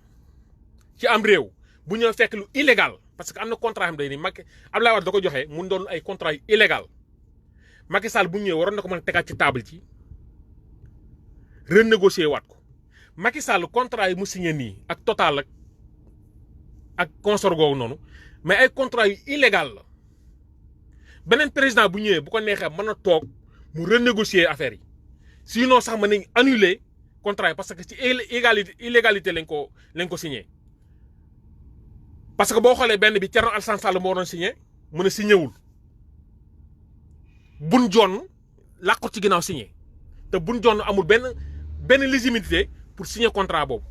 ci am réew bu ñëw fekk lu illégal parce que am na contrat yoo xam te ne Macky Abdoulaye Wade da ko joxe mu doon ay contrat yu illégal Macky Sall bu ñëwee waroon na ko mën a tegaat ci table ci renégocier waat ko Macky Sall contrat yi mu signé nii ak Total ak consort googu noonu mais ay contrat yu illégal la beneen président bu ñëwee bu ko neexee mën a toog mu renégocier affaire yi. sinon sax mën nañ annuler contrat yi parce que ci illégalité lañ ko signé parce que boo xoolee benn bi Thierno Alassane Sall moo doon signé mu ne signé wul Boun Dionne làqut ci ginnaaw signé te Boun Dionne amul benn légitimité pour signer contrat boobu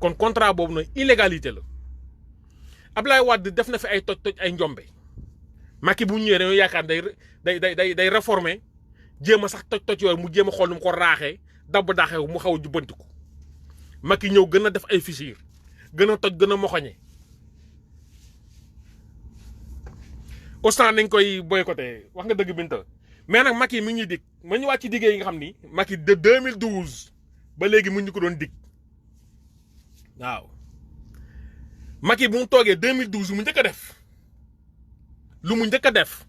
kon contrat boobu nag illégalité la Abdoulaye Wade def na fi ay toj ay njombe Macky bu ñëwee dañoo yaakaar day réformer jéem a sax toj yooyu mu jéem a xool nu mu ko raaxee dabb daaxee mu xaw a jubbanti ko Macky ñëw gën a def ay fissure gën a toj gën a moxoñe Auchan nañ koy boycotté wax nga dëgg Binta mais nag Macky mi ngi ñuy dig ma ñëwaat ci diggee yi nga xam ni Macky de 2012 ba léegi mu ñu ko doon dig waaw Macky bu mu toogee 2012 mu njëkk a def lu mu njëkk a def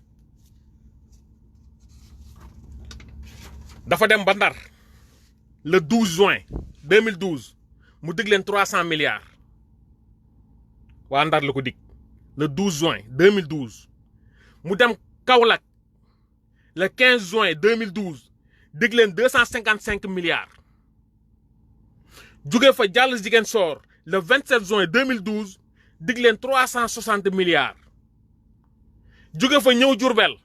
dafa dem ba Ndar le 12 juin 2012 mu dig leen 300 milliards waa Ndar la ko dig le 12 juin 2012 mu dem Kaolack le 15 juin 2012 dig leen 255 milliards jóge fa jàll Ziguinchor le 27 juin 2012 dig leen 360 milliards jóge fa ñëw Diourbel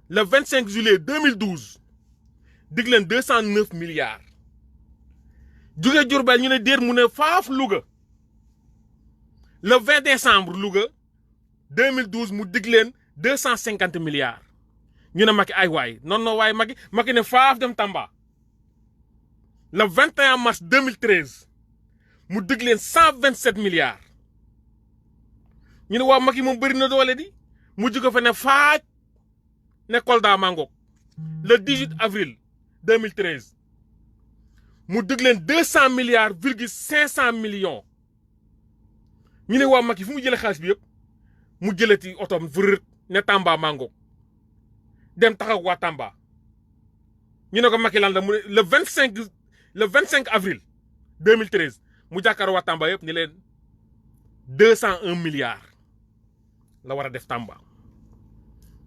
le 25 juillet 2012 dig leen 209 milliards jóge Diourbel ñu ne déet mu ne faaf Louga le 20 décembre Louga 2012 mu dig leen 250 milliards ñu ne Macky ay waay non waaye Macky ne faaf dem Tamba le 21 mars 2013 mu dig leen 127 milliards ñu ne waa Macky moom bëri na doole di mu jóge fa ne faaj ne Kolda Mangok le 18 avril 2013 mu dig leen 200 milliards virgule 500 millions ñu ne waa Macky fu mu jëlee xaalis bi yëpp mu jëlati otoom vërët ne Tamba Mangok dem taxaw waa Tamba ñu ne ko Macky lan la mu ne le 25 avril 2013 mu jàkkaaroo waa Tamba yëpp ni leen 201 milliards la war a def Tamba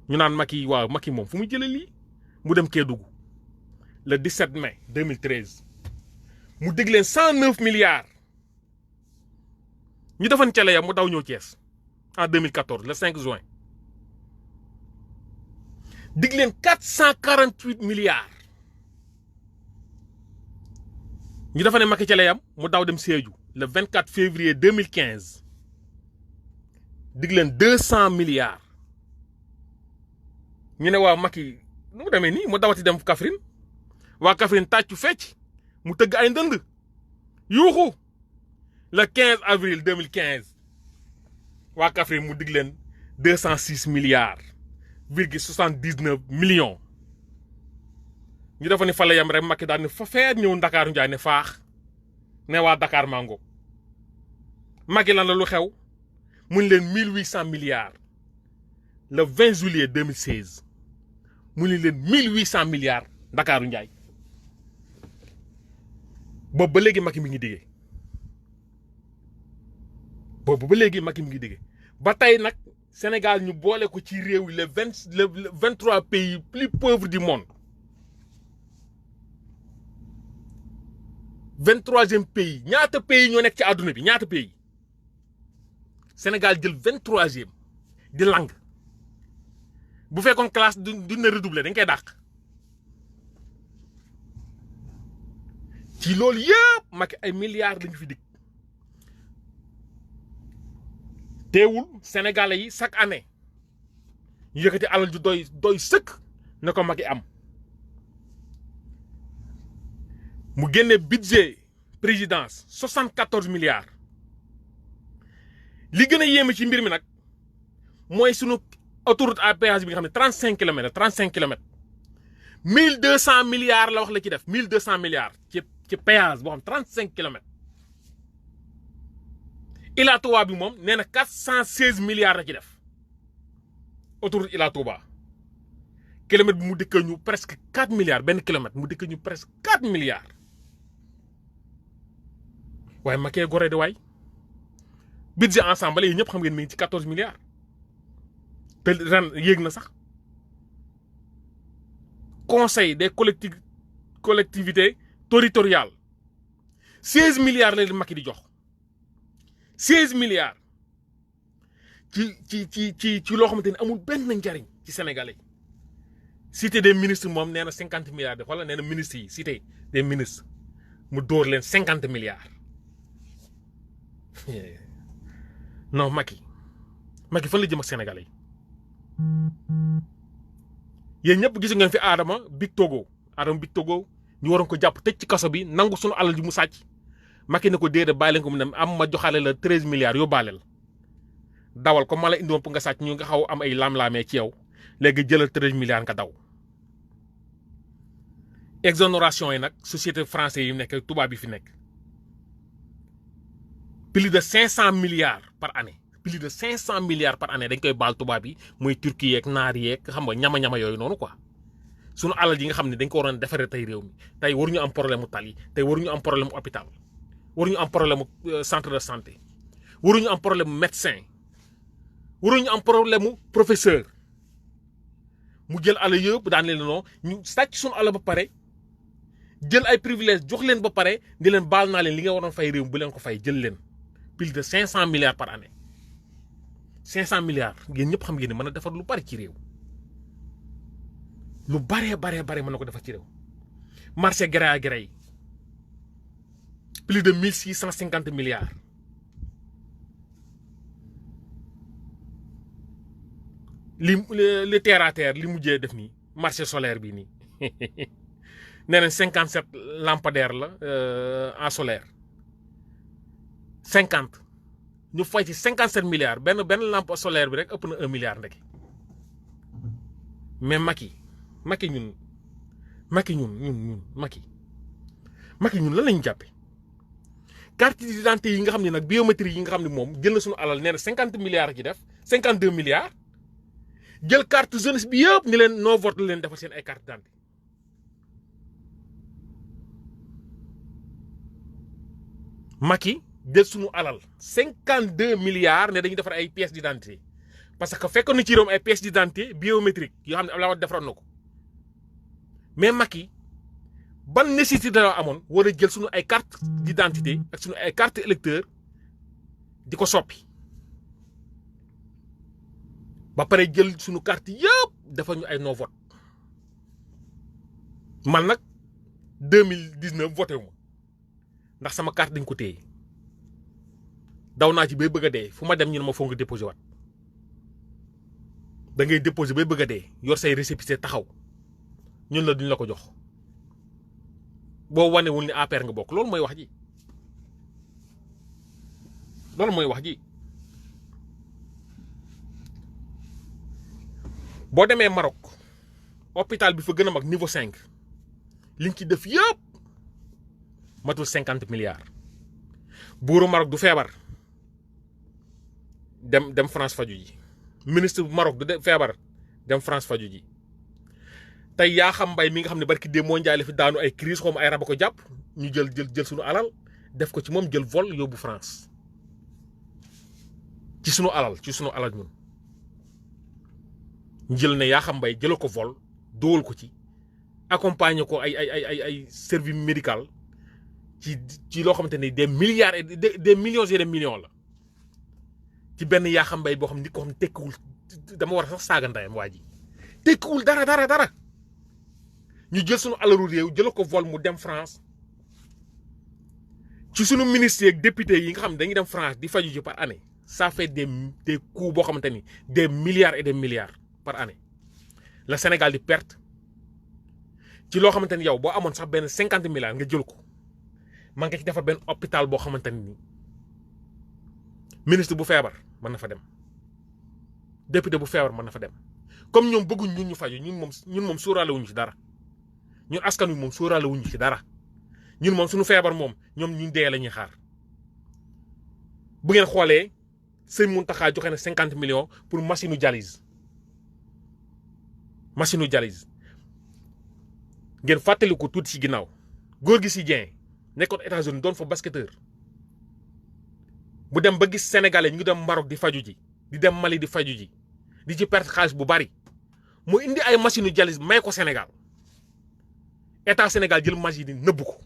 ñu naan Macky waaw Macky moom fu mu jëlee lii mu dem Kédougou le 17 mai 2013 mu dig leen 109 milliards ñu defoon cale ya mu daw ñëw Thiès en 2014 le 5 juin dig leen 448 milliards ñu defa ne Macky cale yam mu daw dem Sédhiou le 24 février 2015 dig leen 200 milliards ñu ne waa Macky nu mu demee nii mu dawati dem Kaffrine waa Kaffrine tàccu fecc mu tëgg ay ndënd yuuxu le 15 avril 2015 waa Kaffrine mu dig leen 206 milliards virgule 79 millions ñu defa ni fa la yam rek Macky daal ne fa feet ñëw Ndakaaru Njaay ne faax ne waa Dakar Mango Macky lan la lu xew mun leen 1800 milliards le 20 juillet 2016 mu ne leen 1800 milliards Ndakaaru Njaay boobu ba léegi Macky mi ngi diggee ba tey nag Sénégal ñu boole ko ci réew yi le 23 pays plus pauvres du monde 23e pays ñaata pays ñoo nekk ci àdduna bi ñaata pays Sénégal jël 23e di lang bu fekkoon classe du na redoubler dañ koy dàq ci loolu yëpp Macky ay milliards lañu fi dig teewul sénégalais yi chaque année ñu yëkkati alal ju doy sëkk na ko Macky am mu génne budget présidence 74 milliards li gën a yéeme ci mbir mi nag mooy sunu autoroute à péage bi nga xam ne 35 kilomètres 1200 milliards la wax la ci def 1200 milliards ci péage boo xam 35 kilomètres Ila Touba bi moom nee na 416 milliards la ci def autoroute Ila Touba kilomètre bi mu dëkk ñu presque 4 milliards benn kilomètre mu dëkk ñu presque 4 milliards waaye Macky gore de waay budget ensemble yi ñëpp xam ngeen mi ngi ci 14 milliards te ren yéeg na sax conseil des collectivités territoriales 16 milliards la leen Macky di jox 16 milliards ci loo xamante ni amul benn njariñ ci sénégalais cité des ministres moom nee na 50 milliards de wala nee na ministres yi cité des ministres mu dóor leen 50 milliards non Macky fan la jëm ak sénégalais yi yéen ñëpp gisu ngeen fi Adama Big Togo ñu waroon ko jàpp tëj ci kaso bi nangu sunu alal ji mu sàcc Macky ne ko déedéet bàyyi leen ko mu dem am ma joxaale la 13 milliards yóbbaale la dawal comme ma la indiwoon pour nga sàcc ñu nga xaw am ay lam-laamee ci yow léegi jëlal 13 milliards nga daw exonération yi nag société français yi nekk tubaab yi fi nekk plus de 500 milliards par année dañ koy baal tubaab yi muy Turquie yeeg naar yeeg xam nga ñama-ñama yooyu noonu quoi sunu alal yi nga xam ne dañ ko waroon defaree tey réew mi tey waruñu am problème mu tali tey waruñu am problème mu hôpital waruñu am problème mu centre de santé waruñu am problème mu médecin waruñu am problème mu professeur mu jël alal yëpp daan leen non ñu sàcc sunu alal ba pare jël ay privilèges jox leen ba pare di leen baal naa leen li nga waroon fay réew mi bu leen ko fay jël leen plus de 500 milliards par année 500 milliards ngeen ñëpp xam ngeen ne mën na defar lu bari ci réew lu baree mën na ko defar ci réew marché gré à gré yi plus de 1650 milliards li terre à terre li mujjee def nii marché solaire bi nii nee nañ 57 lampadaires la en solaire 50 ñu fay ci 57 milliards benn lampe solaire bi rek ëpp na 1 milliard ndeke mais Macky ñun lan lañu jàppe carte d'identité yi nga xam ne nag biométrie yi nga xam ne moom jël na suñu alal nee na 50 milliards ci def 52 milliards jël carte jeunesse bi yëpp ni leen no vote la leen defal seen ay carte d'identité Macky jël suñu alal 52 milliards ne dañuy defar ay pièces d'identité parce que fekkoon na ci réewam ay pièces d'identité biométrique yoo xam ne Abdoulaye Wade defaroon na ko mais Macky ban nécessité la amoon war a jël suñu ay carte d'identité ak suñu ay carte électeur di ko soppi ba pare jël suñu carte yëpp dafa ñu ay no vote man nag 2019 voté wu ma ndax sama carte dañ ko téye daw naa ci bay bëgg a dee fu ma dem ñu ne ma foo nga déposé waat da ngay déposé bay bëgg a dee yor say récépissé taxaw ñun la duñ la ko jox boo wanewul ni APR nga bokk loolu mooy wax ji boo demee Maroc hôpital bi fa gën a mag niveau 5 liñ ci def yëpp matul 50 milliards buuru Maroc du feebar dem France faju ji ministre bu Maroc du feebar dem France faju ji tey yaa xam mbay mi nga xam ne barki dee moo njaay fi daanu ay crise xaw ma ay rab ko jàpp ñu jël suñu alal def ko ci moom jël vol yóbbu France ci sunu alal ñun ñu jël ne yaa xam mbay jëla ko vol dóol ko ci accompagner ko ay service médical ci loo xamante ni des milliards et des millions et des millions la ci benn yaa xam mbay boo xam ni ko xam tekkiwul dama war a sax saaga ndayam waa ji tekkiwul dara ñu jël sunu alalu réew jëla ko vol mu dem France ci sunu ministres ak députés yi nga xam ne dañuy dem France di faju ji par année ça fait des coûts boo xamante ni des milliards et des milliards par année la Sénégal di perte ci loo xamante ni yow boo amoon sax benn 50 milliards nga jël ko man nga ci defar benn hôpital boo xamante ni ministre bu feebar mën na fa dem député bu feebar mën na fa dem comme ñoom bëgguñ ñun ñu faju ñun moom sóoraale wuñu ci dara ñun askan wi moom sóoraale wuñu ci dara ñun moom suñu feebar moom ñoom ñu dee la ñuy xaar bu ngeen xoolee sëñ Mountakha joxe na 50 millions pour machine u dialyse ngeen fàttaliku tuuti ci ginnaaw góor gi si Dieng nekkoon États-Unis doon fa basketteur bu dem ba gis sénégalais ñu ngi dem Maroc di faju ji di dem Mali di faju ji di ci perte xaalis bu bari mu indi ay machine u dialyse may ko Sénégal état Sénégal jël machine yi nëbbu ko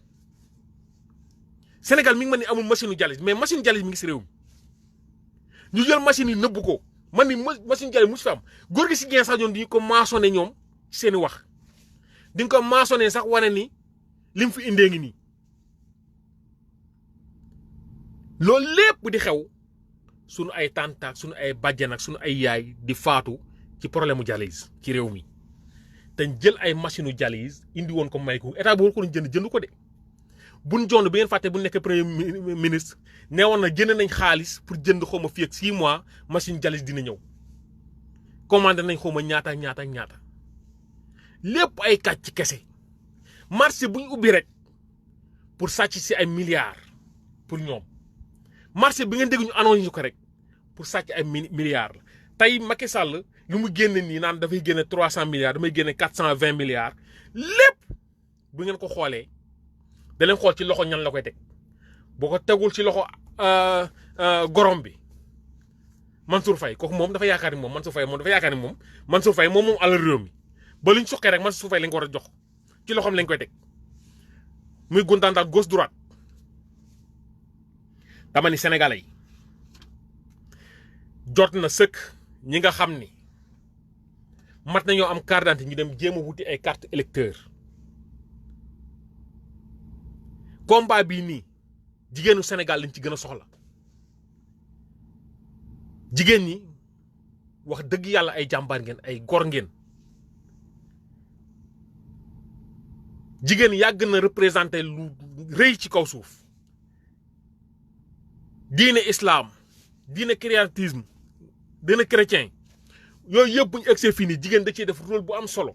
Sénégal mi ngi mën ni amul machine u dialyse mais machine dialyse mi ngi si réew mi ñu jël machine yi nëbbu ko man ni machine dialyse mu si fi am góor gi si Dieng sax ñoom di ko maçonné ñoom seeni wax di nga ko maçonné sax wane ni lim fi indee ngi nii loolu lépp di xew sunu ay tàntaak sunu ay bàjjan ak sunu ay yaay di faatu ci problème mu dialyse ci réew mi te jël ay machine u dialyse indi woon ko may ko état bu war ko jënd ko de buñ jonn bi ngeen fàtte bu nekk premier ministre nee woon na jënd nañ xaalis pour jënd xaw ma fii ak 6 mois machine dialyse dina ñëw commandé nañ xaw ma ñaata lépp ay kàcc kese marché bu ñu ubbi rek pour sàcc si ay milliards pour ñoom marché bi ngeen dégg ñu annoncé ko rek pour sàcc ay milliards la tey Macky Sall lu mu génne nii naan dafay génne 300 milliards damay génne 420 milliards lépp bu ngeen ko xoolee da leen xool ci loxo ñan la koy teg boo ko tegul ci loxo gorom bi Mansour Faye kooku moom dafa yaakaar ni moom Mansour Faye moom alal réew mi ba luñ suqee rek Mansour Faye lañ ko war a jox ci loxoom lañ koy teg muy guntaan daal gauche droite dama ni sénégalais yi jot na sëkk ñi nga xam ni mat nañoo am carte d'identité ñu dem jéem a wuti ay carte électeur combat bii nii jigéenu Sénégal lañ ci gën a soxla jigéen ñi wax dëgg yàlla ay jàmbaar ngeen ay gor ngeen jigéen yàgg na représenté lu rëy ci kaw suuf diine islam diine christianisme diine chrétien yooyu yëpp bu ñu egsee fii nii jigéen da ciy def rôle bu am solo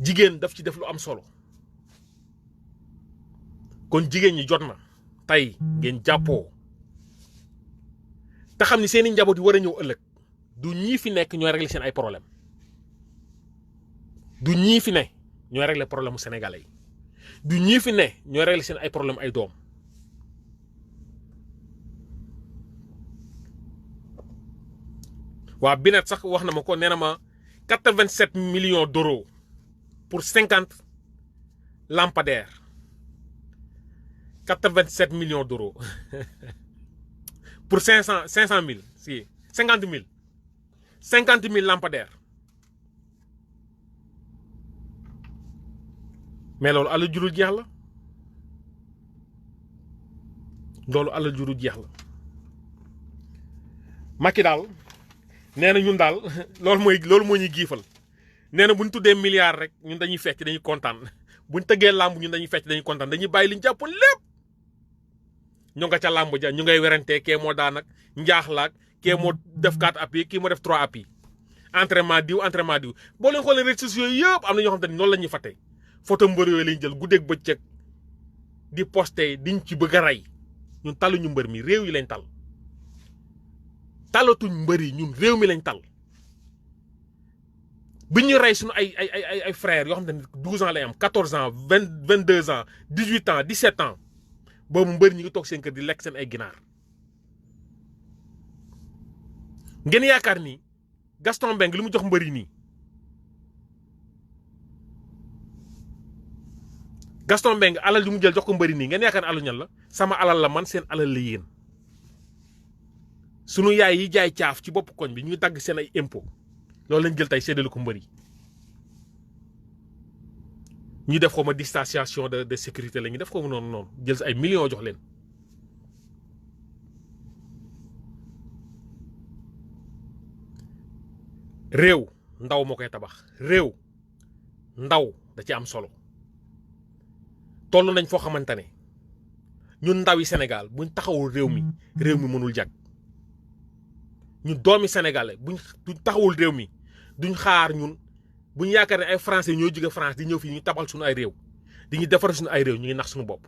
jigéen daf ci def lu am solo kon jigéen ñi jot na tey ngeen jàppoo te xam ni seeni njaboot yi war a ñëw ëllëg du ñii fi nekk ñooy régler seen ay problème du ñii fi ne ñooy régler problème mu sénégalais yi du ñii fi ne ñooy régler seen ay problème ay doom waa Binet sax wax na ma ko nee na ma 87 millions d'euros pour 50 lampadaires 87 millions d'euros pour 500 000 si 50 000 lampadaires mais loolu alal jurul jeex la loolu alal jurul jeex la Macky daal nee na ñun daal loolu moo ñuy giifal nee na bu ñu tuddee milliard rek ñun dañuy fecc dañuy kontaan bu ñu tëggee làmb ñun dañuy fecc dañuy kontaan dañuy bàyyi li ñu jàppoon lépp ñu nga ca làmb ja ñu ngay werantee kee moo daan ak njaaxlaak kee moo def 4 appuis kii moo def 3 appuis entraînement diw boo leen xoolee réseaux sociaux yëpp am na ñoo xam te ne noonu la ñuy fàtte photo mbër yooyu lañ jël guddeeg bëccëg di posté diñ ci bëgg a rey ñun taluñu mbër mi réew yi lañ tal talatuñ mbër yi ñun réew mi lañ tal bi ñu rey suñu ay frères yoo xam te ne 12 ans lay am 14 ans 22 ans 18 ans 17 ans boobu mbër ñi ngi toog seen kër di lekk seen ay ginaar ngeen yaakaar ni Gaston Mbengue li mu jox mbër yi nii Gaston Mbengue alal li mu jël jox ko mbër yi nii ngeen yaakaar ni alal ñan la sama alal la man seen alal la yéen sunu yaay yi jaay caaf ci bopp koñ bi ñu dagg seen ay impôt loolu lañ jël tey séddale ko mbër yi ñu def ko ma distanciation de sécurité la ñu def ko mu noonu jël sa ay millions jox leen réew ndaw moo koy tabax réew ndaw da ci am solo toll nañ foo xamante ne ñun ndaw yi Sénégal buñ taxawul réew mi mënul jag ñun doomi sénégalais buñ taxawul réew mi duñ xaar ñun buñ yaakaar ne ay français ñoo jóge France di ñëw fii ñu tabal suñu ay réew di ñu defar suñu ay réew ñu ngi nax suñu bopp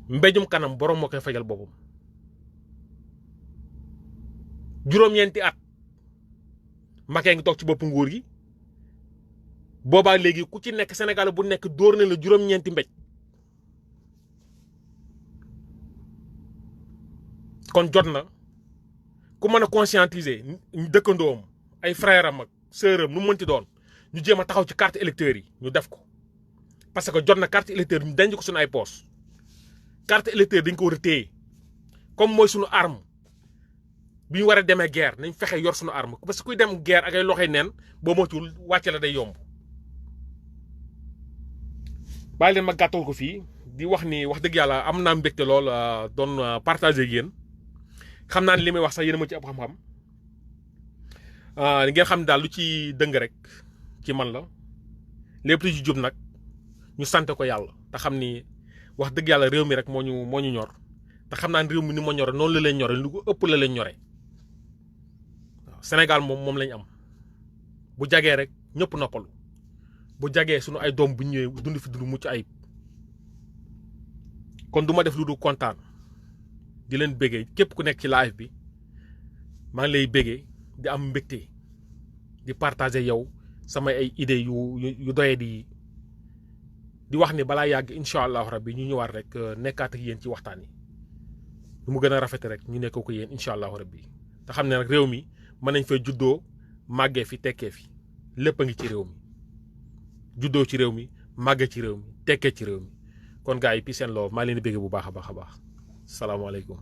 mbéjum kanam borom moo koy fajal boppam juróom-ñeenti at Macky ngi toog ci bopp nguur gi boobaa léegi ku ci nekk Sénégal bu nekk dóor na la juróom-ñeenti mbéj kon jot na ku mën a conscientiser dëkkandoom ay frère am ak sœur am nu mu mënti doon ñu jéem a taxaw ci carte électeur yi ñu def ko parce que jot na carte électeur ñu denc ko suñu ay poos carte électeur dañ ko war a téye comme mooy suñu arme bi ñu war a demee guerre nañ fexe yor suñu arme parce que kuy dem guerre ak ay loxoy neen boo moytuwul wàcce la day yomb. bàyyi leen ma gàttal ko fii di wax ni wax dëgg yàlla am naa mbégte lool doon partager ak yéen xam naa ne li may wax sax yéen a ma ci ëpp xam-xam li ngeen xam ne daal lu ci dëng rek ci man la lépp lu ci jub nag ñu sant ko yàlla te xam ni wax dëgg yàlla réew mi rek moo ñu ñor te xam naa ne réew mi ni ma ñore noonu la leen ñore lu ko ëpp la leen ñore waaw Sénégal moom lañ am bu jagee rek ñëpp noppalu bu jagee suñu ay doom bu ñëwee dund fi dund mucc ayib kon du ma def lu du kontaan di leen béggee képp ku nekk ci live bi maa ngi lay béggee di am mbégte di partager yow sama ay idées yu doye di wax ni balaa yàgg incha allahu rabbi ñu ñëwaat rek nekkaat ak yéen ci waxtaan yi lu mu gën a rafete rek ñu nekkoo ko yéen incha allahu rabbi te xam ne nag réew mi mën nañ fay juddoo màggee fi tekkee fi lépp a ngi ci réew mi juddoo ci réew mi màgge ci réew mi tekkee ci réew mi kon gars yi peace and love maa leen di bëgg bu baax a baax a baax salaamaaleykum